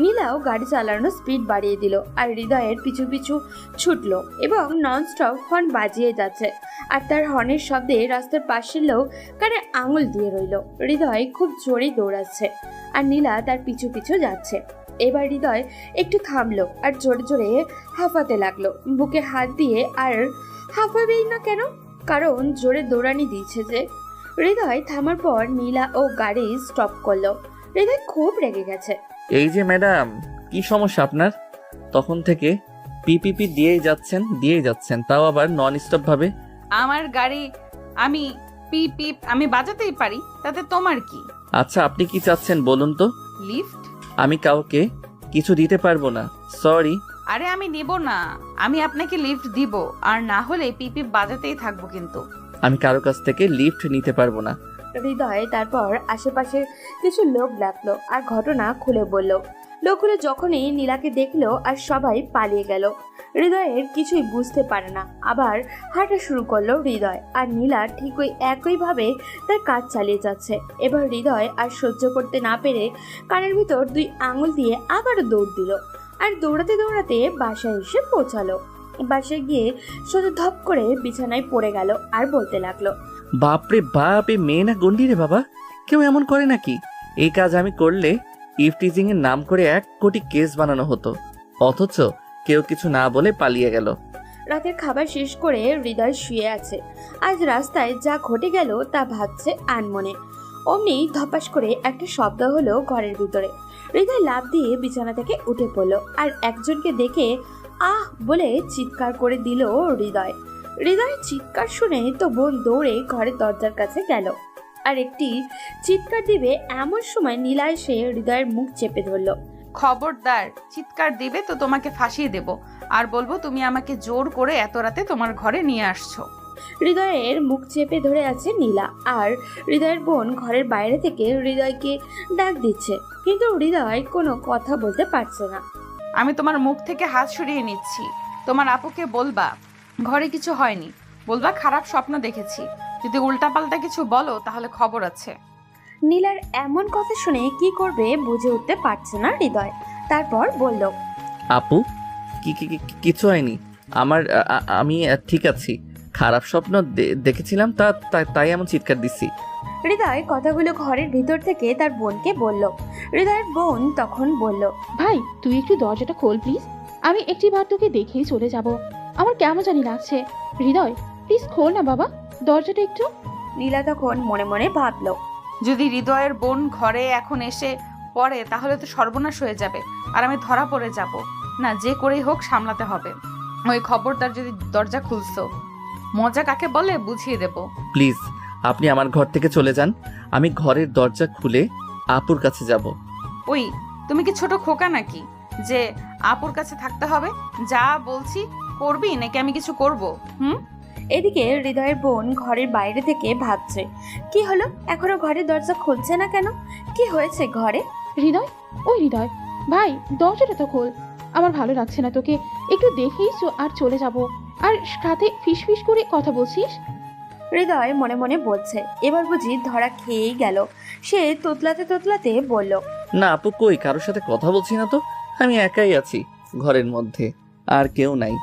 নীলাও গাড়ি চালানোর স্পিড বাড়িয়ে দিল, আর হৃদয়ের পিছু পিছু ছুটলো এবং ননস্টপ হর্ন বাজিয়ে যাচ্ছে। আর তার হর্নের শব্দে রাস্তার পাশের লোক কানে আঙুল দিয়ে রইল। হৃদয় খুব জোরে দৌড়াচ্ছে, আর নীলা তার পিছু পিছু যাচ্ছে। এবার হৃদয় একটু থামলো আর জোরে জোরে হাঁফাতে লাগলো, বুকে হাত দিয়ে। আর হাঁফাবেই না কেন, কারণ জোরে দৌড়ানি দিয়েছে যে। হৃদয় থামার পর নীলা ও গাড়ি স্টপ করলো। হৃদয় খুব রেগে গেছে। এই যে ম্যাডাম, কি সমস্যা আপনার? তখন থেকে পিপিপি দিয়েই যাচ্ছেন, তাও আবার নন স্টপ ভাবে। আমার গাড়ি আমি পিপ পিপ আমি বাজাতেই পারি, তাতে তোমার কি? আচ্ছা আপনি কি চাচ্ছেন বলুন তো? লিফট? আমি কাউকে কিছু দিতে পারবো না, সরি। আরে আমি নিব না, আমি আপনাকে লিফট দিব, আর না হলে পিপ পিপ বাজাতেই থাকবো কিন্তু। আমি কারো কাছ থেকে লিফট নিতে পারবো না। হৃদয় তারপর আশেপাশের কিছু লোক ডাকলো আর ঘটনা খুলে বলল। লোকগুলো যখনই নীলাকে দেখলো আর সবাই পালিয়ে গেল। হৃদয়ের কিছুই বুঝতে পারে না, আবার হাঁটা শুরু করলো হৃদয়, আর নীলা ঠিক ওই একইভাবে তার কাজ চালিয়ে যাচ্ছে। এবার হৃদয় আর সহ্য করতে না পেরে কানের ভিতর 2 আঙুল দিয়ে আবারও দৌড় দিল, আর দৌড়াতে দৌড়াতে বাসায় এসে পৌঁছালো। বাসায় গিয়ে শুধু ধপ করে বিছানায় পড়ে গেল আর বলতে লাগলো, বাপরে বাপ, এ মেয়ে না গন্ডি রে বাবা, কেউ এমন করে নাকি? এই কাজ আমি করলে ইফটিজিং এর নাম করে 1 কোটি কেস বানানো হতো, অথচ কেউ কিছু না বলে পালিয়ে গেল। রাতের খাবার শেষ করে হৃদয় শুয়ে আছে। আজ রাস্তায় যা ঘটে গেল তা ভাবছে আনমনে। অমনি ধপাস করে একটা শব্দ হলো ঘরের ভিতরে। হৃদয় লাফ দিয়ে বিছানা থেকে উঠে পড়লো আর একজনকে দেখে আহ বলে চিৎকার করে দিল হৃদয়। হৃদয়ের চিৎকার শুনে তো বোন দৌড়ে ঘরের দরজার কাছে গেল, আর একটি চিৎকার দিবে এমন সময় নীলা এসে হৃদয়ের মুখ চেপে ধরলো। খবরদার, চিৎকার দিবে তো তোমাকে ফাঁসিয়ে দেব, আর বলবো তুমি আমাকে জোর করে এত রাতে তোমার ঘরে নিয়ে আসছো। হৃদয়ের মুখ চেপে ধরে আছে নীলা, আর হৃদয়ের বোন ঘরের বাইরে থেকে হৃদয়কে ডাক দিচ্ছে, কিন্তু হৃদয় কোনো কথা বলতে পারছে না। আমি তোমার মুখ থেকে হাত সরিয়ে নিচ্ছি। তোমার আপুকে বলবা ঘরে কিছু হয়নি, বলবা খারাপ স্বপ্ন দেখেছি। যদি উল্টাপাল্টা কিছু বলো তাহলে খবর আছে। নীলার এমন কথা শুনে কি করবে বুঝে উঠতে পারছে না হৃদয়। তারপর বলল, আপু কিছু হয়নি আমার, আমি ঠিক আছি। খারাপ স্বপ্ন দেখেছিলাম, তাই এমন চিৎকার দিচ্ছি। হৃদয় কথাগুলো ঘরের ভিতর থেকে তার বোনকে বলল। হৃদয়ের বোন তখন বলল, ভাই তুই একটু দরজাটা খোল প্লিজ, আমি একটিবার তোকে দেখেই চলে যাব। আমার কেমন জানি লাগছে। হৃদয় প্লিজ খোল না বাবা দরজাটা একটু। নীলা তখন মনে মনে ভাবলো, যদি হৃদয়ের বোন ঘরে এখন এসে পড়ে তাহলে তো সর্বনাশ হয়ে যাবে, আর আমি ধরা পড়ে যাব। না, যে করেই হোক সামলাতে হবে। ওই খবরদার যদি দরজা খুলছো, মজা কাকে বলে বুঝিয়ে দেব। প্লিজ আপনি আমার ঘর থেকে চলে যান, আমি ঘরের দরজা খুলে আপুর কাছে যাব। ওই তুমি কি ছোট খোকা নাকি যে আপুর কাছে থাকতে হবে? যা বলছি করবি নাকি আমি কিছু করব? এদিকে হৃদয়ের বোন ঘরের বাইরে থেকে ভাবছে, কি হলো এখনো ঘরের দরজা খুলছে না কেন? কি হয়েছে ঘরে? হৃদয়, ওই হৃদয় ভাই দরজাটা তো খোল, আমার ভালো লাগছে না তোকে একটু দেখেই আর চলে যাব, আর সাথে ফিস ফিস করে কথা বলছিস। হৃদয় মনে মনে বলছে, এবার বুঝি ধরা খেয়েই গেল। সে তোতলাতে তোতলাতে বলল, না আপু, কই কারোর সাথে কথা বলছি না তো, আমি একাই আছি ঘরের মধ্যে, আর কেউ নাই।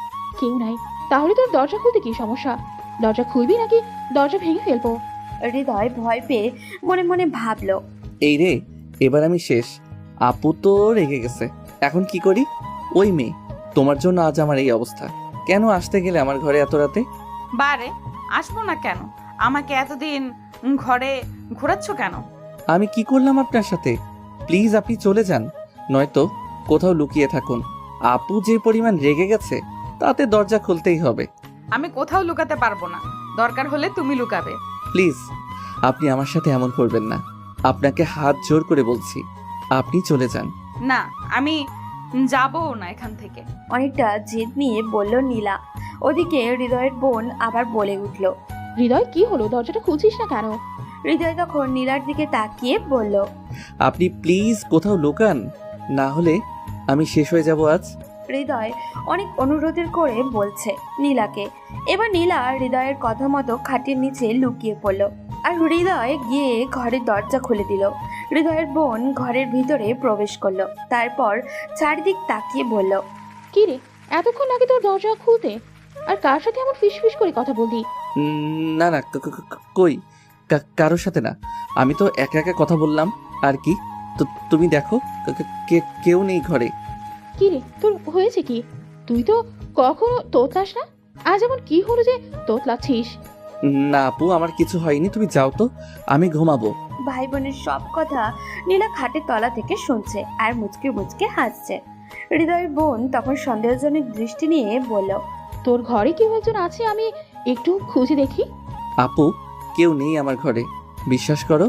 কেউ নাই? তাহলে তোর দরজা খুলতে কি সমস্যা? দরজা খুলবি নাকি দরজা ভেঙে ফেলবো? হৃদয় ভয় পেয়ে মনে মনে ভাবলো, এই রে, এবার আমি শেষ। আপু তো রেগে গেছে, এখন কি করি? ওই মেয়ে, তোমার জন্য আজ আমার এই অবস্থা। কেন আসতে গেলে আমার ঘরে এত রাতে? বারে আসবো না কেন? আমাকে এতদিন ঘরে ঘোরাচ্ছ কেন? আমি কি করলাম আপনার সাথে? প্লিজ আপনি চলে যান, নয়তো কোথাও লুকিয়ে থাকুন। আপু যে পরিমাণ রেগে গেছে তাতে দরজা খুলতেই হবে। আমি কোথাও লুকাতে পারবো না, দরকার হলে তুমি লুকাবে। প্লিজ আপনি আমার সাথে এমন করবেন না, আপনাকে হাত জোর করে বলছি, আপনি চলে যান। না, আমি যাবো না এখান থেকে। অনেকটা জেদ নিয়ে বলল নীলা। ওদিকে হৃদয়ের বোন আবার বলে উঠল, হৃদয় কি হলো, দরজাটা খুলছিস না কেন? হৃদয় তখন নীলার দিকে তাকিয়ে বলল, আপনি প্লিজ কোথাও লুকান, না হলে আমি শেষ হয়ে যাব আজ। হৃদয় অনেক অনুরোধের করে বলছে নীলাকে। এবার নীলা হৃদয়ের কথা মতো খাটের নিচে লুকিয়ে পড়ল, আর হৃদয় গিয়ে ঘরের দরজা খুলে দিল। হৃদয়ের বোন ঘরের ভিতরে প্রবেশ করলো, তারপর চারিদিক তাকিয়ে বলল, কি রে এতক্ষণ লাগে তোর দরজা খুলতে, আর কার সাথে এমন ফিস ফিস করে কথা বললি? না না, কই কারোর সাথে না, আমি তো একা একা কথা বললাম। আর কি, তো তুমি দেখো কেউ নেই ঘরে। কি রে তোর হয়েছে কি? তুই তো কখনো তোতলাস না, আজ এমন কি হলো যে তোতলাচ্ছিস? না আপু, আমার কিছু হয়নি, তুমি যাও তো, আমি ঘুমাবো। ভাই বোনের সব কথা নীলা খাটের তলা থেকে শুনছে আর মুচকে মুচকে হাসছে। হৃদয়ের বোন তখন সন্দেহজনক দৃষ্টি নিয়ে বলল, তোর ঘরে কেউ একজন আছে, আমি একটু খুঁজে দেখি। আপু, কেউ নেই আমার ঘরে, বিশ্বাস করো।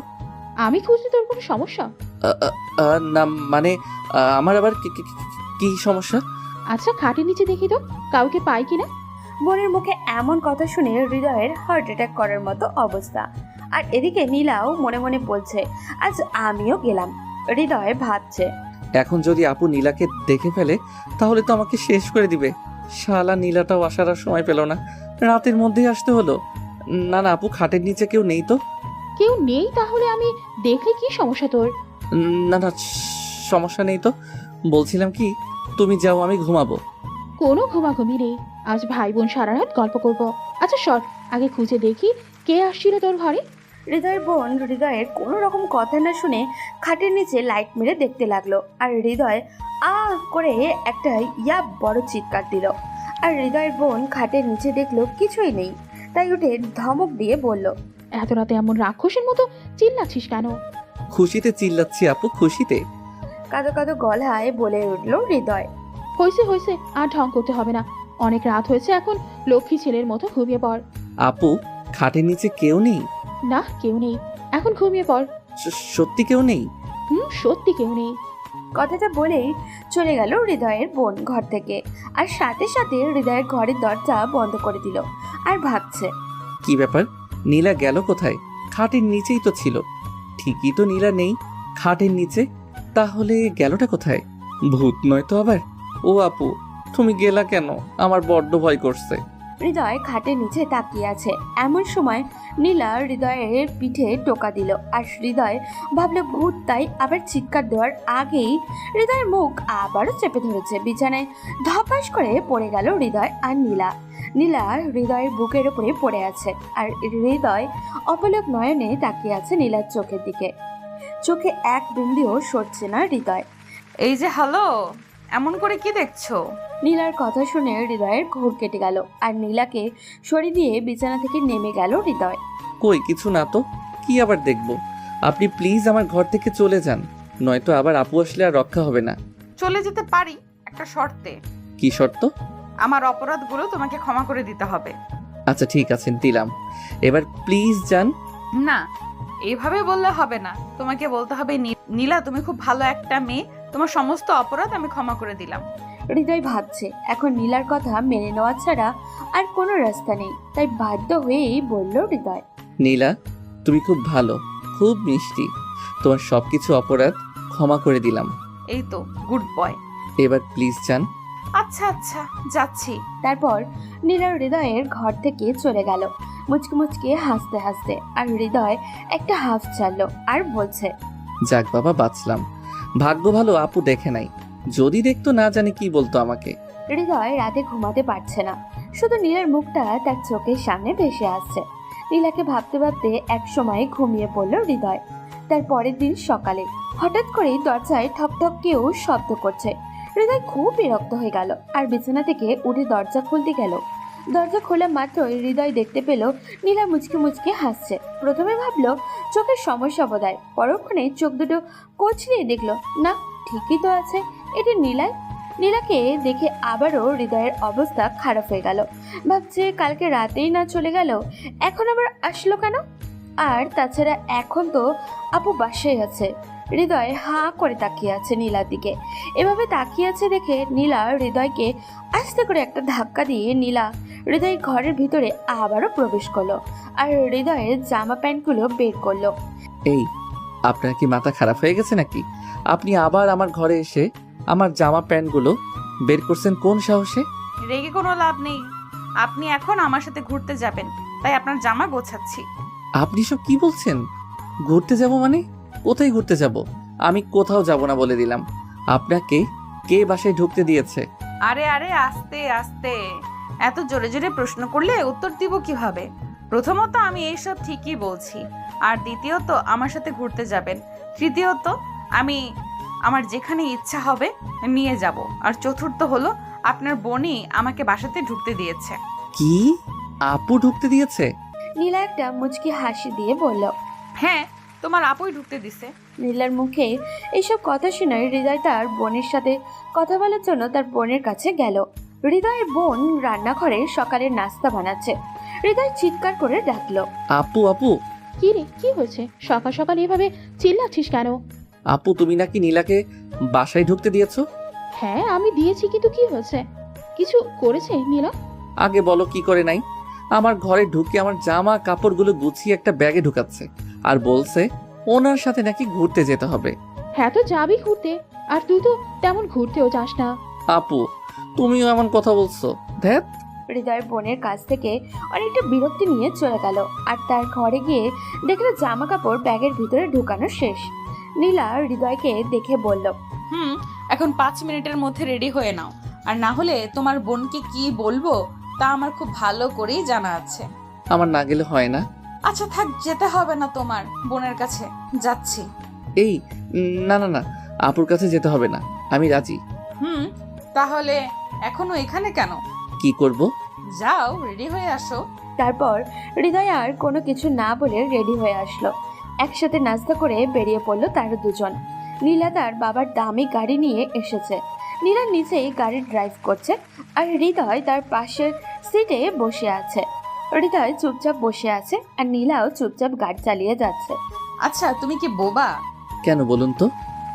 আমি খুঁজলে তোর কোনো সমস্যা? না মানে আমার আবার কি সমস্যা? আচ্ছা, খাটের নিচে দেখি তো কাউকে পাই কিনা। বোনের মুখে এমন কথা শুনে হৃদয়ের হার্ট অ্যাটাক করার মতো অবস্থা। আর এদিকে নীলাও মনে মনে বলছে আজ আমিও গেলাম। হৃদয় ভাবছে, এখন যদি আপু নীলাকে দেখে ফেলে তাহলে তো আমাকে শেষ করে দিবে। শালা নীলাটাও আসার আর সময় পেল না, রাতের মধ্যেই আসতে হলো। না না আপু, খাটের নিচে কেউ নেই তো? কেউ নেই তাহলে আমি দেখলে কি সমস্যা তোর? না না, সমস্যা নেই তো। বলছিলাম কি, তুমি যাও, আমি ঘুমাবো। কোনো ঘুমাঘুমি নেই, আজ ভাই বোন সারা রাত গল্প করব। আচ্ছা সর, আগে খুঁজে দেখি কে আসছিল তোর ঘরে। হৃদয়ের বোন হৃদয়ের কোনো রকম কথা না শুনে খাটের নিচে লাইট মেরে দেখতে লাগলো। আর হৃদয় করে একটা বড় চিৎকার দিল। আর হৃদয়ের বোন খাটের নিচে দেখলো কিছুই নেই, তাই উঠে ধমক দিয়ে বলল, এত রাতে এমন রাক্ষসের মতো চিল্লাচ্ছিস কেন? খুশিতে চিল্লাচ্ছি আপু, খুশিতে। কাঁদো কাঁদো গলায় বলে উঠল হৃদয়। হয়েছে হয়েছে, আর ঢং করতে হবে না, অনেক রাত হয়েছে, এখন লক্ষ্মী ছেলের মতো ঘুমিয়ে পড়। আপু, খাটের নিচে কেউ নেই? না কেউ নেই, এখন ঘুমিয়ে পড়। সত্যি কেউ নেই? সত্যি কেউ নেই। কথাটা বলেই চলে গেল হৃদয়ের বোন ঘর থেকে। আর সাথে সাথে হৃদয়ের ঘরের দরজা বন্ধ করে দিল। আর ভাবছে, কি ব্যাপার, নীলা গেল কোথায়? খাটের নিচেই তো ছিল। ঠিকই তো, নীলা নেই খাটের নিচে, তাহলে গেলটা কোথায়? ভূত নয় তো আবার? ও আপু, তুমি গেলা কেন? আমার বড্ড ভয় করছে। হৃদয় খাটের নিচে তাকিয়ে আছে। এমন সময় নীলা হৃদয়ের পিঠে টোকা দিল। আর হৃদয় ভাবলো ভূত, তাই আবার চিৎকার দেওয়ার আগেই হৃদয়ের মুখ আবারও চেপে ধরেছে। বিছানায় ধপাস করে পড়ে গেল হৃদয় আর নীলা। নীলা হৃদয়ের বুকের উপরে পড়ে আছে। আর হৃদয় অপলক নয়নে তাকিয়ে আছে নীলার চোখের দিকে। চোখে এক বিন্দুও সরছে না হৃদয়। এই যে হ্যালো, এমন করে কি দেখছো? নীলার কথা শুনে হৃদয়ের ঘোর কেটে গেল। আর নীলাকে সরিয়ে দিয়ে বিছানা থেকে নেমে গেল হৃদয়। কই, কিছু না তো। কি আবার দেখবো? আপনি প্লিজ আমার ঘর থেকে চলে যান, নয়তো আবার আপু আসলে আর রক্ষা হবে না। চলে যেতে পারি, একটা শর্তে। কি শর্ত? আমার অপরাধগুলো তোমাকে ক্ষমা করে দিতে হবে। আচ্ছা ঠিক আছে, দিলাম। এবার প্লিজ যান। না, এইভাবে বললে হবে না। তোমাকে বলতে হবে, নীলা তুমি খুব ভালো একটা মেয়ে, তোমার সমস্ত অপরাধ আমি ক্ষমা করে দিলাম। হৃদয় ভাবছে এখন নীলার কথা মেনে নেওয়া ছাড়া আর কোনো রাস্তা নেই। তাই বাধ্য হয়েই বলল হৃদয়, নীলা, তুমি খুব ভালো, খুব মিষ্টি, তোমার সবকিছু অপরাধ ক্ষমা করে দিলাম। এই তো গুড বয়। এবার প্লিজ যান। আচ্ছা আচ্ছা, যাচ্ছি। তারপর নীলা হৃদয়ের ঘর থেকে চলে গেল মুচকে মুচকে হাসতে হাসতে। আর হৃদয় একটা হাফ ছাড়লো আর বলছে, যাক বাবা, বাঁচলাম। ভাগ্য ভালো আপু দেখে নাই, যদি দেখতো না জানি কি বলতো আমাকে। হৃদয় রাতে ঘুমাতে পারছে না, শুধু নীলার মুখটা তার চোখের সামনে ভেসে আসছে। নীলাকে ভাবতে ভাবতে এক সময় ঘুমিয়ে পড়ল হৃদয়। তার পরের দিন সকালে হঠাৎ করে দরজায় ঠক ঠক কেউ শব্দ করছে। হৃদয় খুব বিরক্ত হয়ে গেল আর বিছানা থেকে উঠে দরজা খুলতে গেল। দরজা খোলা মাত্রই হৃদয় দেখতে পেল নীলা মুচকি মুচকি হাসছে। প্রথমে ভাবলো চোখের সমস্যা বোধহয়, পরক্ষণে চোখ দুটো কচলিয়ে দেখলো না, ঠিকই তো আছে, এটা নীলাই। নীলাকে দেখে আবারও হৃদয়ের অবস্থা খারাপ হয়ে গেল। ভাবছে কালকে রাতেই না চলে গেল, এখন আবার আসলো কেন? আর তাছাড়া এখন তো আপু বাসায় আছে। হৃদয় হাঁ করে তাকিয়ে আছে নীলার দিকে। এভাবে তাকিয়ে আছে দেখে নীলা হৃদয়কে আস্তে করে একটা ধাক্কা দিয়ে নীলা হৃদয়ের ঘরের ভিতরে আবারও প্রবেশ করলো। আর হৃদয়ের জামা প্যান্টগুলো বের করলো। এই, আপনার কি মাথা খারাপ হয়ে গেছে নাকি? আপনি আবার আমার ঘরে এসে আমার জামা প্যান্টগুলো বের করছেন কোন সাহসে? রেগে কোনো লাভ নেই, আপনি এখন আমার সাথে ঘুরতে যাবেন, তাই আপনার জামা গোছাচ্ছি। আপনি সব কি বলছেন? ঘুরতে যাব মানে? কোথায় ঘুরতে যাব? আমি কোথাও যাব না বলে দিলাম। আপনাকে কে বাসায় ঢুকতে দিয়েছে? আরে আরে, আস্তে আস্তে, এত জোরে জোরে প্রশ্ন করলে উত্তর দিব কিভাবে? প্রথমত আমি এইসব ঠিকই বলছি, আর দ্বিতীয়ত আমার সাথে ঘুরতে যাবেন, তৃতীয়ত আমি আমার যেখানে ইচ্ছা হবে নিয়ে যাব, আর চতুর্থ হলো আপনার বোনই আমাকে বাসাতে ঢুকতে দিয়েছে। কি? আপু ঢুকতে দিয়েছে? নীলা একটা মুচকি হাসি দিয়ে বলল, হ্যাঁ, তোমার আপুই ঢুকতে দিছে। নীলার মুখে এইসব কথা শুনে হৃদয় তার বোনের সাথে কথা বলার জন্য তার বোনের কাছে গেল। হৃদয়ের বোন রান্নাঘরে সকালের নাস্তা বানাচ্ছে। হৃদয় চিৎকার করে ডাকলো। আপু আপু কি রে, কি হয়েছে? সকাল সকাল এভাবে চিল্লাচ্ছিস কেন? আপু, তুমি নাকি নীলাকে বাসায় ঢুকতে দিয়েছো? হ্যাঁ আমি দিয়েছি, কিন্তু কি হয়েছে? কিছু করেছে নীলা? আগে বলো কি করে নাই। আমার ঘরে ঢুকে আমার জামা কাপড়গুলো গুছিয়ে একটা ব্যাগে ঢুকাচ্ছে আর বলছে ওনার সাথে নাকি ঘুরতে যেতে হবে। হ্যাঁ তো যাবি ঘুরতে, আর তুই তো তেমন ঘুরতেও যাস না। আপু, তুমিও এমন কথা বলছো? ধ্যাত। হৃদয়ের বোনের কাছ থেকে অনেকটা বিরক্তি নিয়ে চলে গেল আর তার ঘরে গিয়ে দেখলো জামা কাপড় ব্যাগের ভিতরে ঢুকানো শেষ। নীলা হৃদয়কে দেখে বলল, এখন 5 মিনিটের মধ্যে রেডি হয়ে নাও, আর না হলে তোমার বোনকে কি বলবো তা আমার খুব ভালো করেই জানা আছে। আমার না গেলে হয় না? আচ্ছা থাক, যেতে হবে না তোমার বোনের কাছে, যাচ্ছি। এই না না না, আপুর কাছে যেতে হবে না, আমি রাজি। তাহলে এখনো এখানে কেন? কি করব? যাও রেডি হয়ে আসো। তারপর হৃদয় আর কোনো কিছু না বলে রেডি হয়ে আসলো। একসাথে নাস্তা করে বেরিয়ে পড়লো তারা দুজন। নীলা তার বাবার দামি গাড়ি নিয়ে এসেছে। নীলা নিচেই গাড়ি ড্রাইভ করছে আর হৃদয় তার পাশের সিটে বসে আছে। হৃদয় চুপচাপ বসে আছে আর নীলাও চুপচাপ গাড়ি চালিয়ে যাচ্ছে। আচ্ছা তুমি কি বোবা? কেন বলুন তো?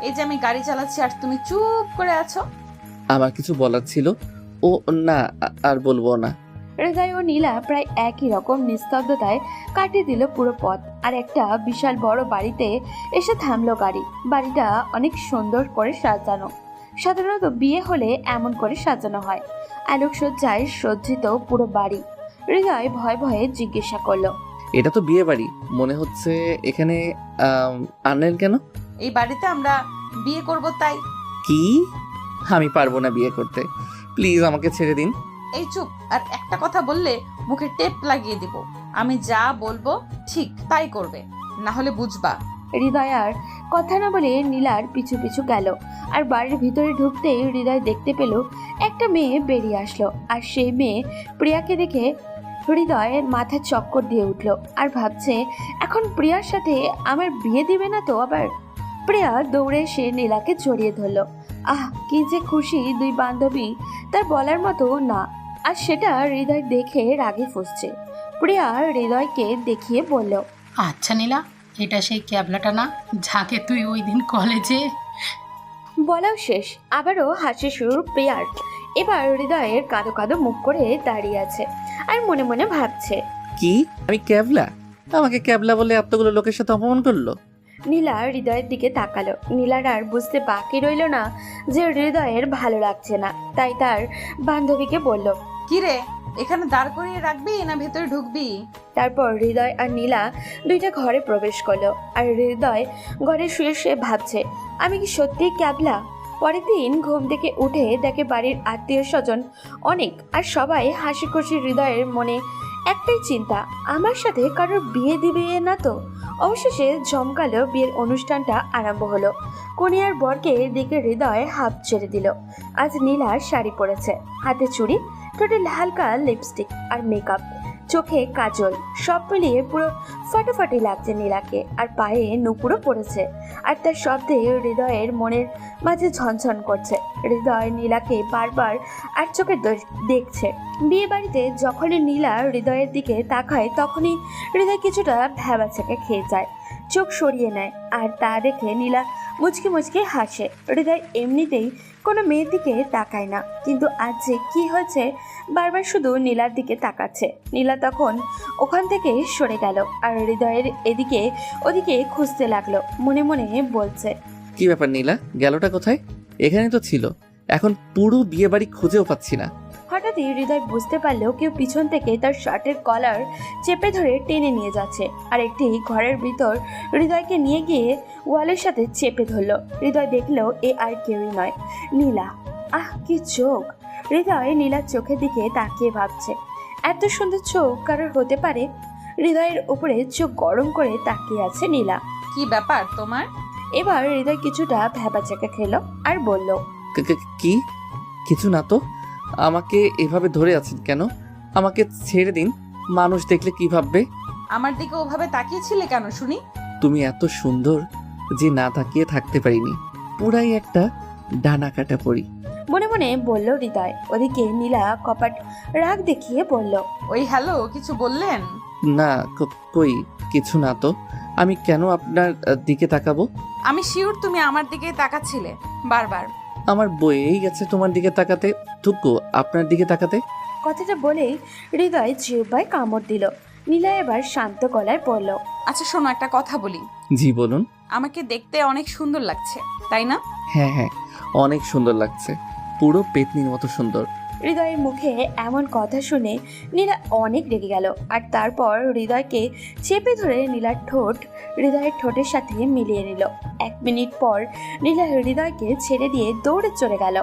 এই যে আমি গাড়ি চালাচ্ছি আর তুমি চুপ করে আছো। আমার কিছু বলার ছিল। ও না, আর বলবো না। হৃদয় ও নীলা প্রায় একই রকম নিস্তব্ধতায় কাটিয়ে দিল পুরো পথ আর একটা বিশাল বড় বাড়িতে এসে থামলো গাড়ি। বাড়িটা অনেক সুন্দর করে সাজানো। সাধারণত বিয়ে হলে এমন করে সাজানো হয়। আলোকসজ্জায় সজ্জিত পুরো বাড়ি। হৃদয় ভয়ে ভয়ে জিজ্ঞাসা করলো, এটা তো বিয়ে বাড়ি মনে হচ্ছে, এখানে আনলেন কেন? এই বাড়িতে আমরা বিয়ে করব তাই। কি? আমি পারবো না বিয়ে করতে, প্লিজ আমাকে ছেড়ে দিন। এই চুপ, আর একটা কথা বললে মুখে টেপ লাগিয়ে দিব। আমি যা বলবো ঠিক তাই করবে, না হলে বুঝবা। হৃদয় আর কথা না বলে নীলার পিছু পিছু গেল আর বাড়ির ভিতরে ঢুকতেই হৃদয় দেখতে পেল একটা মেয়ে বেরিয়ে আসলো। আর সেই মেয়ে প্রিয়াকে দেখে হৃদয়ের মাথা চক্কর দিয়ে উঠলো আর ভাবছে এখন প্রিয়ার সাথে আমার বিয়ে দিবে না তো আবার। প্রিয়া দৌড়ে এসে নীলাকে জড়িয়ে ধরলো। আহ কি যে খুশি দুই বান্ধবী, তার বলার মতো না। আর সেটা হৃদয় দেখে রাগে ফুঁসছে। প্রিয়া হৃদয়কে দেখিয়ে বলল, আচ্ছা নীলা, এটা সেই ক্যাবলাটা না যাকে তুই ওই দিন কলেজে। বলাও শেষ, আবারও হাসি শুরু প্রিয়ার। এবার হৃদয়ের কাঁদো কাঁদো মুখ করে দাঁড়িয়ে আছে আর মনে মনে ভাবছে, কি আমি ক্যাবলা? আমাকে ক্যাবলা বলে এতগুলো লোকের সাথে অপমান করলো। নীলা হৃদয়ের দিকে তাকালো। নীলার আর বুঝতে বাকি রইল না যে হৃদয়ের ভালো লাগছে না, তাই তার বান্ধবীকে বলল, কি রে, এখানে দাঁড় করিয়ে রাখবি না ভেতরে ঢুকবি? তারপর হৃদয় আর নীলা দুইটা ঘরে প্রবেশ করলো। আর হৃদয় ঘরে শুয়ে শুয়ে ভাবছে, আমি কি সত্যিই ক্যাবলা? পরের দিন ঘুম থেকে উঠে দেখে বাড়ির আত্মীয় স্বজন অনেক আর সবাই হাসি খুশি। হৃদয়ের মনে একটাই চিন্তা, আমার সাথে কারোর বিয়ে দিবে না তো। অবশেষে জমকালো বিয়ের অনুষ্ঠানটা আরম্ভ হলো। কনিয়ার বরকে দিকে হৃদয় হাত ছেড়ে দিল। আজ নীলা শাড়ি পরেছে, হাতে চুড়ি, ঠোঁটে হালকা লিপস্টিক আর মেকআপ, চোখে কাজল, সব মিলিয়ে পুরো ফাটাফাটি লাগছে নীলাকে। আর পায়ে নুপুরও পড়েছে আর তার শব্দে হৃদয়ের মনের মাঝে ঝনঝন করছে। হৃদয় নীলাকে বারবার আর চোখে দেখছে। বিয়ে বাড়িতে যখনই নীলা হৃদয়ের দিকে তাকায় তখনই হৃদয় কিছুটা ভ্যাবাচাকা খেয়ে যায়, চোখ সরিয়ে নেয়। আর তা দেখে নীলা মুচকি মুচকি হাসে। হৃদয় এমনিতেই কোনো মেয়ের দিকে তাকায় না, কিন্তু আজ যে কি হয়েছে বারবার শুধু নীলার দিকে তাকাচ্ছে। নীলা তখন ওখান থেকে সরে গেল আর হৃদয়ের এদিকে ওদিকে খুঁজতে লাগলো, মনে মনে বলছে, কি ব্যাপার নীলা, গেলটা কোথায়? এখানে তো ছিল, এখন পুরো বিয়ে বাড়ি খুঁজেও পাচ্ছি না। হঠাৎই হৃদয় বুঝতে পারলো কেউ পিছন থেকে তার শার্টের কলার চেপে ধরে টেনে নিয়ে যাচ্ছে আর একটি ঘরের ভিতর হৃদয়কে নিয়ে গিয়ে ওয়ালের সাথে চেপে ধরলো। হৃদয় দেখলো এ আর কেউই নয়, নীলা। আহ কি চোখ! হৃদয় নীলার চোখের দিকে তাকিয়ে ভাবছে, এত সুন্দর চোখ কারোর হতে পারে? হৃদয়ের উপরে চোখ গরম করে তাকিয়ে আছে নীলা। কি ব্যাপার তোমার? এবার হৃদয় কিছুটা ভ্যাবাচাকা খেলো আর বলল, কি? কিছু না তো। আমাকে এভাবে ধরে আছেন কেন? আমাকে ছেড়ে দিন, মানুষ দেখলে কি ভাববে? আমার দিকে ওভাবে তাকিয়েছিলে কেন শুনি? তুমি এত সুন্দর যে না তাকিয়ে থাকতে পারিনি, পুরাই একটা ডানা কাটা পরি। মনে মনে বলল হৃদয়। ওদিকে নীলা কপাট রাগ দেখিয়ে বলল, ওই হ্যালো, কিছু বললেন? না, কই কিছু না তো। আমি কেন আপনার দিকে তাকাবো? আমি শিওর তুমি আমার দিকে তাকাচ্ছিলে বারবার। আমার বইয়েই গেছে তোমার দিকে তাকাতে, থুকু আপনার দিকে তাকাতে। কথাটা বলেই হৃদয় জিহ্বায় কামড় দিল। নীলা এবার শান্ত গলায় বলল, আচ্ছা শোনো, একটা কথা বলি। জি বলুন। আমাকে দেখতে অনেক সুন্দর লাগছে, তাই না? হ্যাঁ হ্যাঁ, অনেক সুন্দর লাগছে, পুরো পেতনির মতো সুন্দর। হৃদয়ের মুখে এমন কথা শুনে নীলা অনেক রেগে গেল। আর তারপর হৃদয়কে চেপে ধরে নীলার ঠোঁট হৃদয়ের ঠোঁটের সাথে মিলিয়ে নিল। 1 মিনিট পর নীলা হৃদয়কে ছেড়ে দিয়ে দৌড়ে চলে গেল।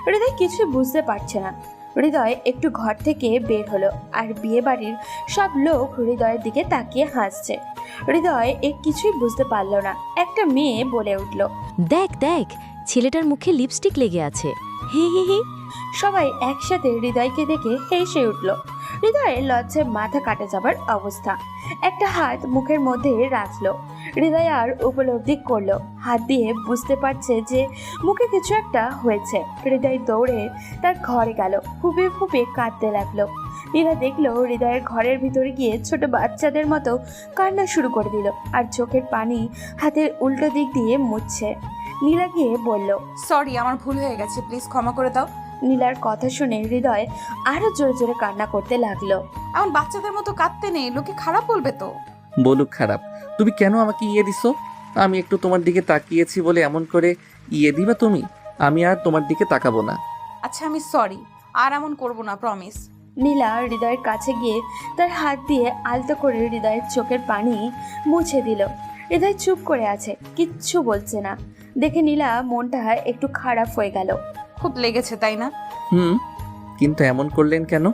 হৃদয় কিছুই বুঝতে পারছে না। হৃদয় একটু ঘর থেকে বের হলো, আর বিয়ে বাড়ির সব লোক হৃদয়ের দিকে তাকিয়ে হাসছে। হৃদয় কিছুই বুঝতে পারল না। একটা মেয়ে বলে উঠল, দেখ দেখ, ছেলেটার মুখে লিপস্টিক লেগে আছে, হি হি হি। সবাই একসাথে হৃদয়কে দেখে হেসে উঠল। হৃদয়ের লজ্জায় মাথা কাটা যাবার অবস্থা। একটা হাত মুখের মধ্যে রাখলো। হৃদয় আর উপলব্ধি করলো, হাত দিয়ে বুঝতে পারছে যে মুখে কিছু একটা হয়েছে। হৃদয় দৌড়ে তার ঘরে গেল, ফুপিয়ে ফুপিয়ে কাঁদতে লাগলো। নীলা দেখলো হৃদয়ের ঘরের ভিতরে গিয়ে ছোট বাচ্চাদের মতো কান্না শুরু করে দিল, আর চোখের পানি হাতের উল্টো দিক দিয়ে মুছছে। নীলা গিয়ে বলল, সরি, আমার ভুল হয়ে গেছে, প্লিজ ক্ষমা করে দাও। নীলার কথা শুনে হৃদয় আরো জোরে জোরে কান্না করতে লাগলো। এমন বাচ্চাদের মতো কাঁদতে নেই, লোকে খারাপ বলবে তো। বলুক খারাপ, তুমি কেন আমাকে ইয়ে দিছো? আমি একটু তোমার দিকে তাকিয়েছি বলে এমন করে ইয়ে দিবা তুমি? আমি আর তোমার দিকে তাকাবো না। আচ্ছা আমি সরি, আর এমন করব না, প্রমিস। নীলা হৃদয়ের কাছে গিয়ে তার হাত দিয়ে আলতো করে হৃদয়ের চোখের পানি মুছে দিল। হৃদয় চুপ করে আছে, কিচ্ছু বলছে না। দেখে নীলা মনটা একটু খারাপ হয়ে গেল। খুব লেগেছে তাই না? কিন্তু এমন করলেন কেন?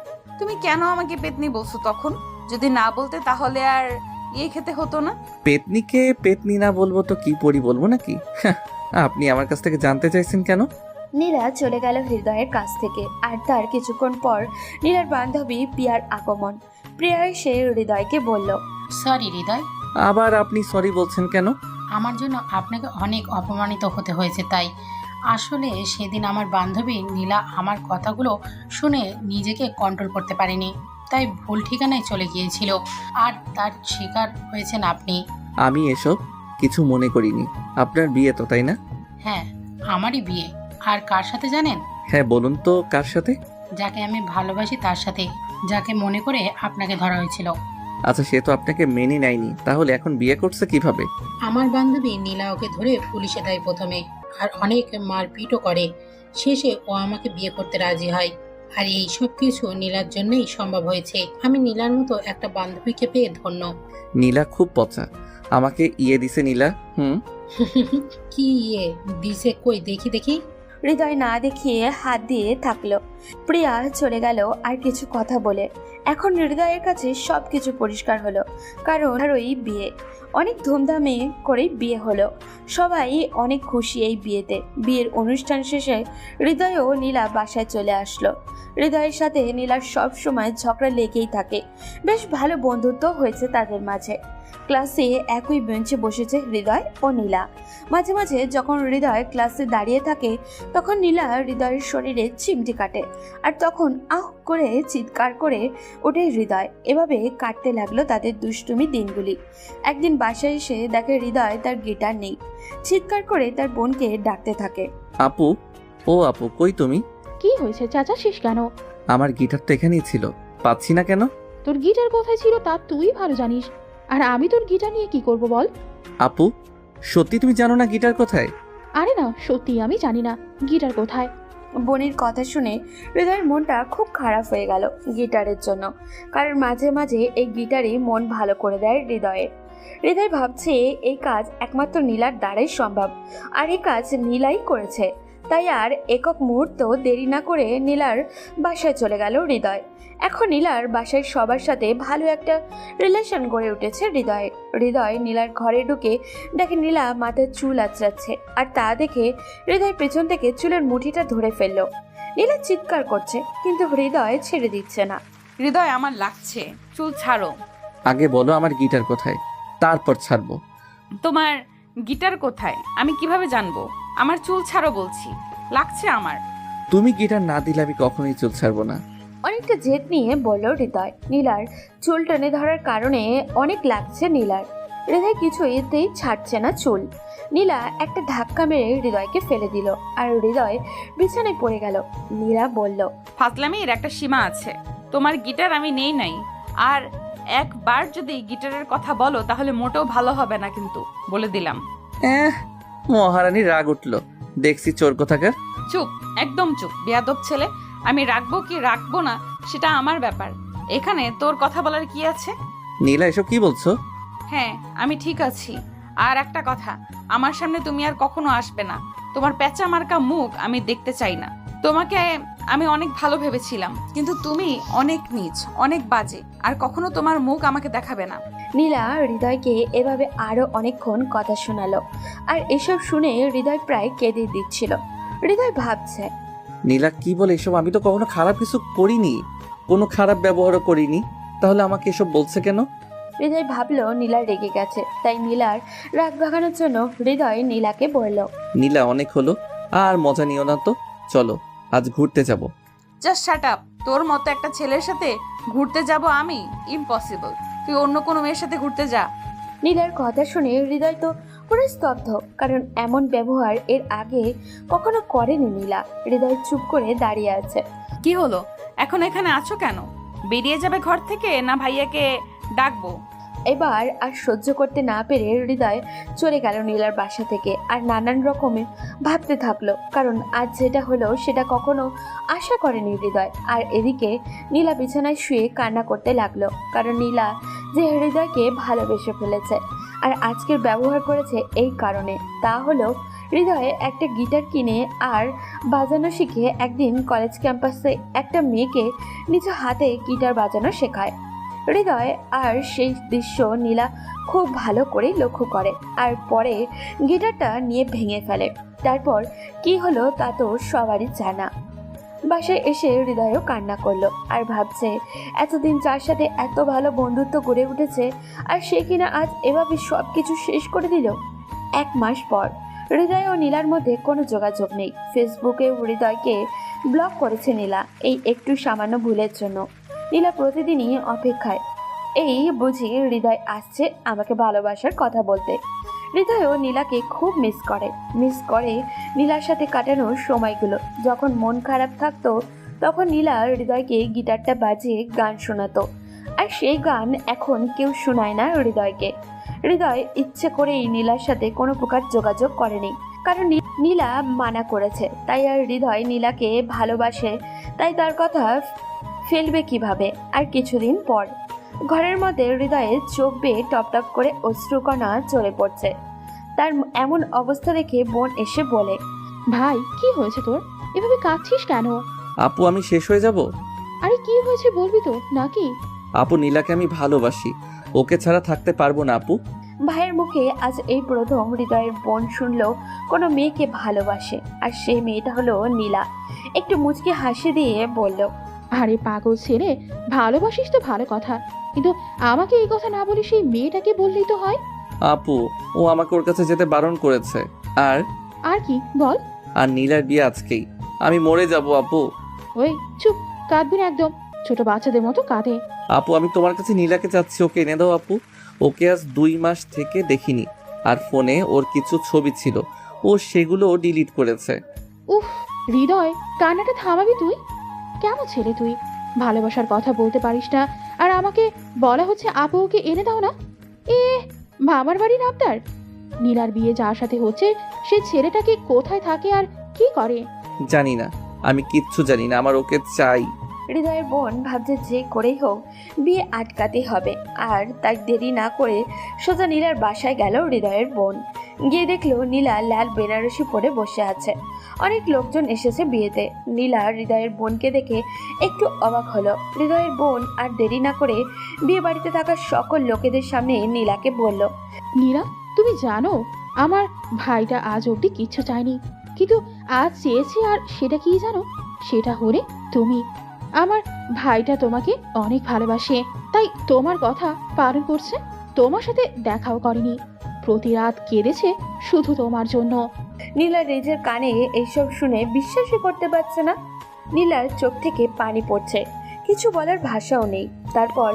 তুমি কেন আমাকে পেতনি বলছো তখন? যদি না বলতে তাহলে আর ইয়ে খেতে হতো না। পেতনিকে পেতনি না বলবো তো কি পরি বলবো নাকি? আপনি আমার কাছ থেকে জানতে চাইছেন কেন? নীলা চলে গেল হৃদয়ের কাছ থেকে। আর তার কিছুক্ষণ পর নীলার বান্ধবী প্রিয়ার আগমন। প্রিয়া এসে হৃদয়কে বলল, সরি হৃদয়, আবার আপনি সরি বলছেন কেন? আমার জন্য আপনাকে অনেক অপমানিত হতে হয়েছে। তাই আসলে সেদিন আমার বান্ধবী নীলা আমার কথাগুলো শুনে নিজেকে কন্ট্রোল করতে পারেনি, তাই ভুল ঠিকানায় চলে গিয়েছিল, আর তার শিকার হয়েছেন আপনি। আমি এসব কিছু মনে করিনি। আপনার বিয়ে তো, তাই না? হ্যাঁ, আমারই বিয়ে। আর কার সাথে জানেন? হ্যাঁ বলুন তো, কার সাথে? যাকে আমি ভালোবাসি তার সাথে, যাকে মনে করে আপনাকে ধরা হয়েছিল। আচ্ছা, সে তো আপনাকে মেনে নেয়নি, তাহলে এখন বিয়ে করছে কিভাবে? আমার বান্ধবী নীলা ওকে ধরে পুলিশে দেয় প্রথমে, আর অনেক মারপিটও করে। শেষে ও আমাকে বিয়ে করতে রাজি হয়। আর এই সব কিছু নীলার জন্যই সম্ভব হয়েছে। আমি নীলার মতো একটা বান্ধবীকে পেয়ে ধন্য। নীলা খুব পচা, আমাকে ইয়ে দিছে নীলা। কি ইয়ে দিছে? কই দেখি দেখি। হৃদয় না দেখিয়ে হাত দিয়ে থাকলো। প্রিয়া চলে গেল আর কিছু কথা বলে। এখন হৃদয়ের কাছে সবকিছু পরিষ্কার হলো, কারণ ওই বিয়ে অনেক ধুমধামে করে বিয়ে হলো। সবাই অনেক খুশি এই বিয়েতে। বিয়ের অনুষ্ঠান শেষে হৃদয় ও নীলা বাসায় চলে আসলো। হৃদয়ের সাথে নীলার সব সময় ঝগড়া লেগেই থাকে। বেশ ভালো বন্ধুত্ব হয়েছে তাদের মাঝে। ক্লাসে একই বেঞ্চে বসেছে হৃদয় ও নীলা। মাঝে মাঝে যখন হৃদয় ক্লাসে দাঁড়িয়ে থাকে, তখন নীলা হৃদয়ের শরীরে চিমটি কাটে, আর তখন আহ করে চিৎকার করে ওঠে হৃদয়। এভাবে কাটতে লাগলো তাদের দুষ্টুমি দিনগুলি। একদিন বাসায় এসে দেখে হৃদয় তার গিটার নেই। চিৎকার করে তার বোনকে ডাকতে থাকে, আপু, ও আপু, কই তুমি? কি হয়েছে, চেঁচাচ্ছিস কেন? আমার গিটার তো এখানেই ছিল, পাচ্ছি না কেন? তোর গিটার কোথায় ছিল তা তুই ভালো জানিস, আর আমি তোর গিটার নিয়ে কি করব বল? আপু, সত্যি তুমি জানো না গিটার কোথায়? আরে না, সত্যি আমি জানি না গিটার কোথায়। বোনের কথা শুনে হৃদয়ের মনটা খুব খারাপ হয়ে গেল গিটারের জন্য, কারণ মাঝে মাঝে এই গিটারই মন ভালো করে দেয় হৃদয়ের। হৃদয় ভাবছে এই কাজ একমাত্র নীলার দ্বারাই সম্ভব, আর এই কাজ নীলাই করেছে। তাই আর একক মুহূর্ত দেরি না করে নীলার বাসায় চলে গেল হৃদয়। এখন নীলার বাসায় সবার সাথে ভালো একটা রিলেশন গড়ে উঠেছে হৃদয়ের। হৃদয় নীলার ঘরে ঢুকে দেখে নীলা মাথায় চুল আঁচড়াচ্ছে, আর তা দেখে হৃদয় পেছন থেকে চুলের মুঠিটা ধরে ফেললো। নীলা চিৎকার করছে, কিন্তু হৃদয় ছেড়ে দিচ্ছে না। হৃদয়, আমার লাগছে, চুল ছাড়ো। আগে বলো আমার গিটার কোথায়, তারপর ছাড়বো। তোমার গিটার কোথায় আমি কিভাবে জানবো? আমার চুল ছাড়ো বলছি, লাগছে আমার। তুমি গিটার না দিলে আমি কখনোই চুল ছাড়বো না। অনেকটা জেদ নিয়ে বলল হৃদয়। নীলার চুল টেনে ধরার কারণে অনেক লাগছে নীলার। হৃদয় কিছুতেই ছাড়ছে না চুল। নীলা একটা ধাক্কা মেরে হৃদয়কে ফেলে দিল আর হৃদয় বিছানায় পড়ে গেল। নীলা বলল, ফাজলামির একটা সীমা আছে। তোমার গিটার আমি নেই নাই, আর একবার যদি গিটারের কথা বলো তাহলে মোটেও ভালো হবে না, কিন্তু বলে দিলাম। মহারানী রাগ উঠলো, দেখছি চোর কোথাকার। চুপ, একদম চুপ বেয়াদব ছেলে। আমি রাখবো কি রাখবো না সেটা আমার ব্যাপার, এখানে তোর কথা বলার কি আছে? নীলা এসব কি বলছো? হ্যাঁ আমি ঠিক আছি। আর একটা কথা, আমার সামনে তুমি আর কখনো আসবে না। তোমার প্যাঁচা মার্কা মুখ আমি দেখতে চাই না। তোমাকে আমি অনেক ভালো ভেবেছিলাম, কিন্তু তুমি অনেক নীচ, অনেক বাজে, আর কখনো তোমার মুখ আমাকে দেখাবে না। নীলা হৃদয়কে এভাবে আরো অনেকক্ষণ কথা শোনালো। আর এসব শুনে হৃদয় প্রায় কেঁদে দিচ্ছিল। হৃদয় ভাবছে, নীলা কি বলে এসব? আমি তো কখনো খারাপ কিছু করিনি, কোনো খারাপ ব্যবহারও করিনি, তাহলে আমাকে এসব বলছে কেন? হৃদয় ভাবলো নীলা রেগে গেছে, তাই নীলার রাগ ভাগানোর জন্য হৃদয় নীলাকে বলল, নীলা অনেক হলো, আর মজা নিও না তো, চলো আজ ঘুরতে যাব। Just shut up. তোর মতো একটা ছেলের সাথে ঘুরতে যাব আমি? ইম্পসিবল। তুই অন্য কোনো মেয়ের সাথে ঘুরতে যা। নীলার কথা শুনে হৃদয় তো পুরো স্তব্ধ, কারণ এমন ব্যবহার এর আগে কখনো করেনি নীলা। হৃদয় চুপ করে দাঁড়িয়ে আছে। কি হলো, এখন এখানে আছো কেন? বেরিয়ে যাবে ঘর থেকে, না ভাইয়াকে ডাকবো? এবার আর সহ্য করতে না পেরে হৃদয় চলে গেল নীলার বাসা থেকে। আর নানান রকমের ভাবতে থাকলো, কারণ আজ যেটা হলো সেটা কখনো আশা করেনি হৃদয়। আর এদিকে নীলা বিছানায় শুয়ে কান্না করতে লাগলো, কারণ নীলা যে হৃদয়কে ভালোবেসে ফেলেছে আর আজকের ব্যবহার করেছে এই কারণে। তা হলো হৃদয় একটা গিটার কিনে আর বাজানো শিখে একদিন কলেজ ক্যাম্পাসে একটা মেয়েকে নিজ হাতে গিটার বাজানো শেখায়। হৃদয় আর সেই দৃশ্য নীলা খুব ভালো করে লক্ষ্য করে আর পরে গিটারটা নিয়ে ভেঙে ফেলে। তারপর কি হলো তা তো সবারই জানা। বাসায় এসে হৃদয়ও কান্না করলো আর ভাবছে এতদিন যার সাথে এত ভালো বন্ধুত্ব গড়ে উঠেছে, আর সে কিনা আজ এভাবে সব কিছু শেষ করে দিল। 1 মাস পর হৃদয় ও নীলার মধ্যে কোনো যোগাযোগ নেই। ফেসবুকে হৃদয়কে ব্লক করেছে নীলা এই একটু সামান্য ভুলের জন্য। নীলা প্রতিদিনই অপেক্ষায়, এই বুঝি হৃদয় আসছে আমাকে ভালোবাসার কথা বলতে। হৃদয়ও নীলাকে খুব মিস করে নীলার সাথে কাটানো সময়গুলো। যখন মন খারাপ থাকতো তখন নীলা হৃদয়কে গিটারটা বাজিয়ে গান শোনাতো, আর সেই গান এখন কেউ শোনায় না হৃদয়কে। হৃদয় ইচ্ছে করেই নীলার সাথে কোনো প্রকার যোগাযোগ করেনি, কারণ নীলা মানা করেছে। তাই আর হৃদয় নীলাকে ভালোবাসে, তাই তার কথা ফেলবে কিভাবে। আর কিছুদিন পর ঘরের মধ্যে হৃদয়ের চোখ বেয়ে টপ টপ করে অশ্রুকণা চলে পড়ছে। তার এমন অবস্থা দেখে বোন এসে বলে, ভাই কি হয়েছে তোর? এভাবে কাঁদছিস কেন? আপু আমি শেষ হয়ে যাব? আরে কি হয়েছে বলবি তো নাকি? আপু নীলাকে আমি ভালোবাসি, ওকে ছাড়া থাকতে পারবো না আপু। ভাইয়ের মুখে আজ এই প্রথম হৃদয়ের বোন শুনলো কোনো মেয়েকে ভালোবাসে, আর সেই মেয়েটা হলো নীলা। একটু মুচকি হাসি দিয়ে বলল, আরে পাগল ছেলে, ভালোবাসিস তো ভালো কথা, কিন্তু আমাকে এই কথা না বলে সেই মেয়েটাকে বললেই তো হয়। আপু ও আমাকে ওর কাছে যেতে বারণ করেছে। আর কি বল? আর নীলার বিয়ে আজকেই, আমি মরে যাব আপু। ওই চুপ, কাঁদবি না একদম, ছোট বাচ্চাদের মতো কাঁদে। আপু আমি তোমার কাছে নীলাকে চাচ্ছি, ওকে এনে দাও আপু। ওকে আজ 2 মাস থেকে দেখিনি, আর ফোনে ওর কিছু ছবি ছিল, ও সেগুলো ডিলিট করেছে। উফ হৃদয়, কান্নাটা থামাবি তুই? কেমন ছেলে তুই, ভালোবাসার কথা বলতে পারিস না, আর আমাকে বলা হচ্ছে আপু ওকে এনে দাও না। মামার বাড়ির আবদার? নীলার বিয়ে যার সাথে হচ্ছে সে ছেলেটাকে কোথায় থাকে আর কি করে? জানি না, আমি কিচ্ছু জানি না, আমার ওকে চাই। হৃদয়ের বোন ভাবছে যে করেই হোক বিয়ে আটকাতে হবে, আর তাই দেরি না করে সোজা নীলার বাসায় গেল হৃদয়ের বোন। গিয়ে দেখলো নীলা লাল বেনারসি পরে বসে আছে। অনেক লোকজন এসেছে বিয়েতে। নীলা হৃদয়ের বোনকে দেখে একটু অবাক হলো। হৃদয়ের বোন আর দেরি না করে বিয়ে বাড়িতে থাকা সকল লোকেদের সামনে নীলাকে বলল, নীলা তুমি জানো আমার ভাইটা আজ অবধি কিচ্ছু চায়নি, কিন্তু আজ চেয়েছে, আর সেটা কি জানো? সেটা হলে তুমি। আমার ভাইটা তোমাকে অনেক ভালোবাসে, তাই তোমার কথা পালন করছে। তোমার সাথে দেখাও করেনি, প্রতি রাত কেঁদেছে শুধু তোমার জন্য। নীলা নিজের কানে এইসব শুনে বিশ্বাসই করতে পারছে না। নীলার চোখ থেকে পানি পড়ছে, কিছু বলার ভাষাও নেই। তারপর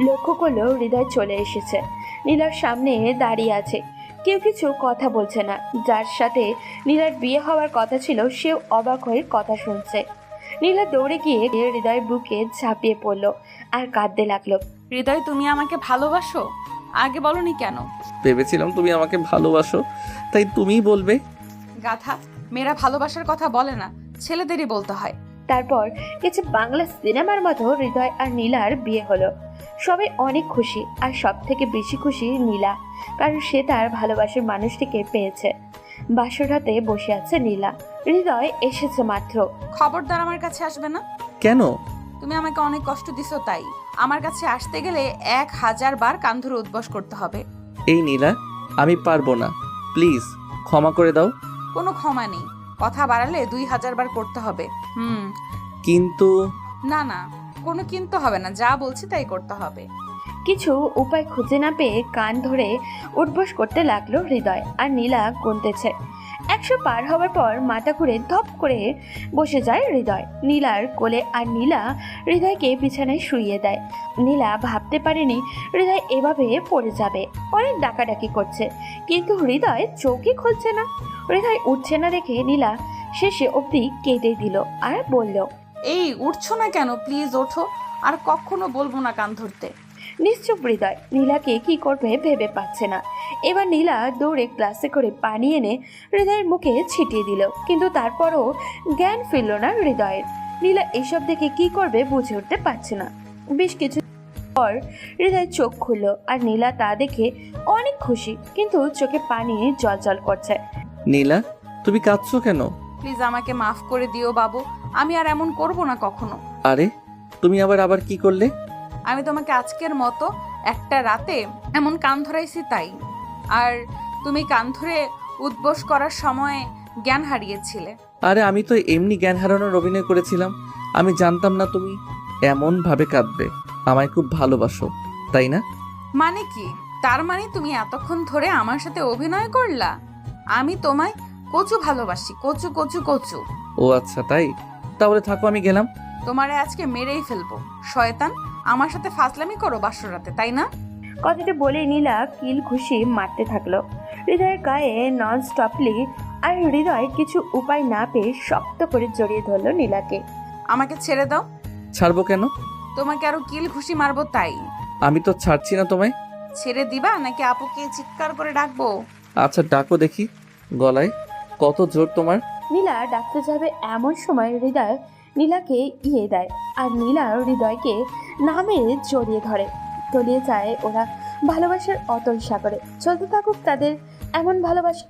লক্ষ্য করলো হৃদয় চলে এসেছে, নীলার সামনে দাঁড়িয়ে আছে। কেউ কিছু কথা বলছে না। যার সাথে নীলার বিয়ে হওয়ার কথা ছিল সেও অবাক হয়ে কথা শুনছে। নীলা দৌড়ে গিয়ে হৃদয়ের বুকে ঝাঁপিয়ে পড়লো আর কাঁদতে লাগলো। হৃদয়, তুমি আমাকে ভালোবাসো? আগে বলনি কেন? ভেবেছিলাম তুমি আমাকে ভালোবাসো, তাই তুমিই বলবে। গাধা, মেয়েরা ভালোবাসার কথা বলে না, ছেলেদেরই বলতে হয়। তারপর কিছু বাংলা সিনেমার মতো হৃদয় আর নীলার বিয়ে হলো। সবাই অনেক খুশি, আর সব থেকে বেশি খুশি নীলা, কারণ সে তার ভালোবাসার মানুষটিকে পেয়েছে। বাসরাতে বসে আছে নীলা, হৃদয় এসেছে মাত্র। খবরদার আমার কাছে আসবে না। কেন? তুমি আমাকে অনেক কষ্ট দিছো, তাই আমার কাছে আসতে গেলে 1000 বার কান ধরে উদ্বাস করতে হবে। এই নীলা, আমি পারবো না, প্লিজ ক্ষমা করে দাও। কোনো ক্ষমা নেই, কথা বাড়ালে 2000 বার করতে হবে। কিন্তু না না, কোনো কিন্তু হবে না, যা বলছি তাই করতে হবে। কিছু উপায় খুঁজে না পেয়ে কান ধরে উঠবোস করতে লাগলো হৃদয়, আর নীলা গুনতেছে। 100 পার হওয়ার পর মাথা ঘুরে ধপ করে বসে যায় হৃদয় নীলার কোলে, আর নীলা হৃদয়কে বিছানায় শুইয়ে দেয়। নীলা ভাবতে পারেনি হৃদয় এভাবে পড়ে যাবে। অনেক ডাকাডাকি করছে, কিন্তু হৃদয় চোখই খুলছে না। হৃদয় উঠছে না দেখে নীলা শেষে অবধি কেঁদে দিল আর বলল, এই উঠছো না কেন? প্লিজ ওঠো, আর কখনো বলবো না কান ধরতে। নিশ্চুপ হৃদয় নীলাকে কি করবে ভেবে পাচ্ছে না। এবার নীলা দৌড়ে গ্লাসে করে পানি এনে হৃদয়ের মুখে ছিটিয়ে দিল, কিন্তু তারপরও জ্ঞান ফিরল না হৃদয়ের। নীলা এইসব দেখে কি করবে বুঝে উঠতে পারছে না। বেশ কিছু পর হৃদয় চোখ খুলল, আর নীলা তা দেখে অনেক খুশি, কিন্তু চোখে পানি জল করছে। নীলা, তুমি কাঁদছো কেন? প্লিজ আমাকে মাফ করে দিও বাবু, আমি আর এমন করব না কখনো। আরে তুমি আবার কি করলে? আমি তোমাকে আজকের মতো একটা রাতে এমন কান ধরাইছি তাই। আর তুমি কান ধরে উদ্বোস করার সময় জ্ঞান হারিয়েছিলে। আরে আমি তো এমনি জ্ঞান হারানোর অভিনয় করেছিলাম, আমি জানতাম না তুমি এমন ভাবে কাঁদবে। আমায় খুব ভালোবাসো, তাই না? মানে কি? তার মানে তুমি এতক্ষণ ধরে আমার সাথে অভিনয় করলা? আমি তোমায় কচু ভালোবাসি, কচু কচু কচু। ও আচ্ছা তাই, তাহলে থাকো, আমি গেলাম। তোমারে আজকে মেরেই ফেলবো। শয়তান, আমার সাথে ফাজলামি করো বাসরাতে, তাই না? কথাটা বলে নীলা কিল ঘুষি মারতে থাকলো হৃদয়ের গায়ে নন স্টপলি, আর হৃদয় কিছু উপায় না পেয়ে শক্ত করে জড়িয়ে ধরলো নীলাকে। আমাকে ছেড়ে দাও। ছাড়বো কেন? তোমাকে আরো কিল ঘুষি মারবো তাই। আমি তো ছাড়ছি না তোমায়। ছেড়ে দিবা নাকি আপুকে চিৎকার করে ডাকবো? আচ্ছা ডাকো দেখি, গলায় কত জোর তোমার। নীলা ডাকতে যাবে এমন সময় হৃদয় নীলাকে ইয়ে দেয়, আর নীলা হৃদয়কে নামে জড়িয়ে ধরে। তলিয়ে যায় ওরা ভালোবাসার অতল সাগরে। চলতে থাকুক তাদের এমন ভালোবাসা।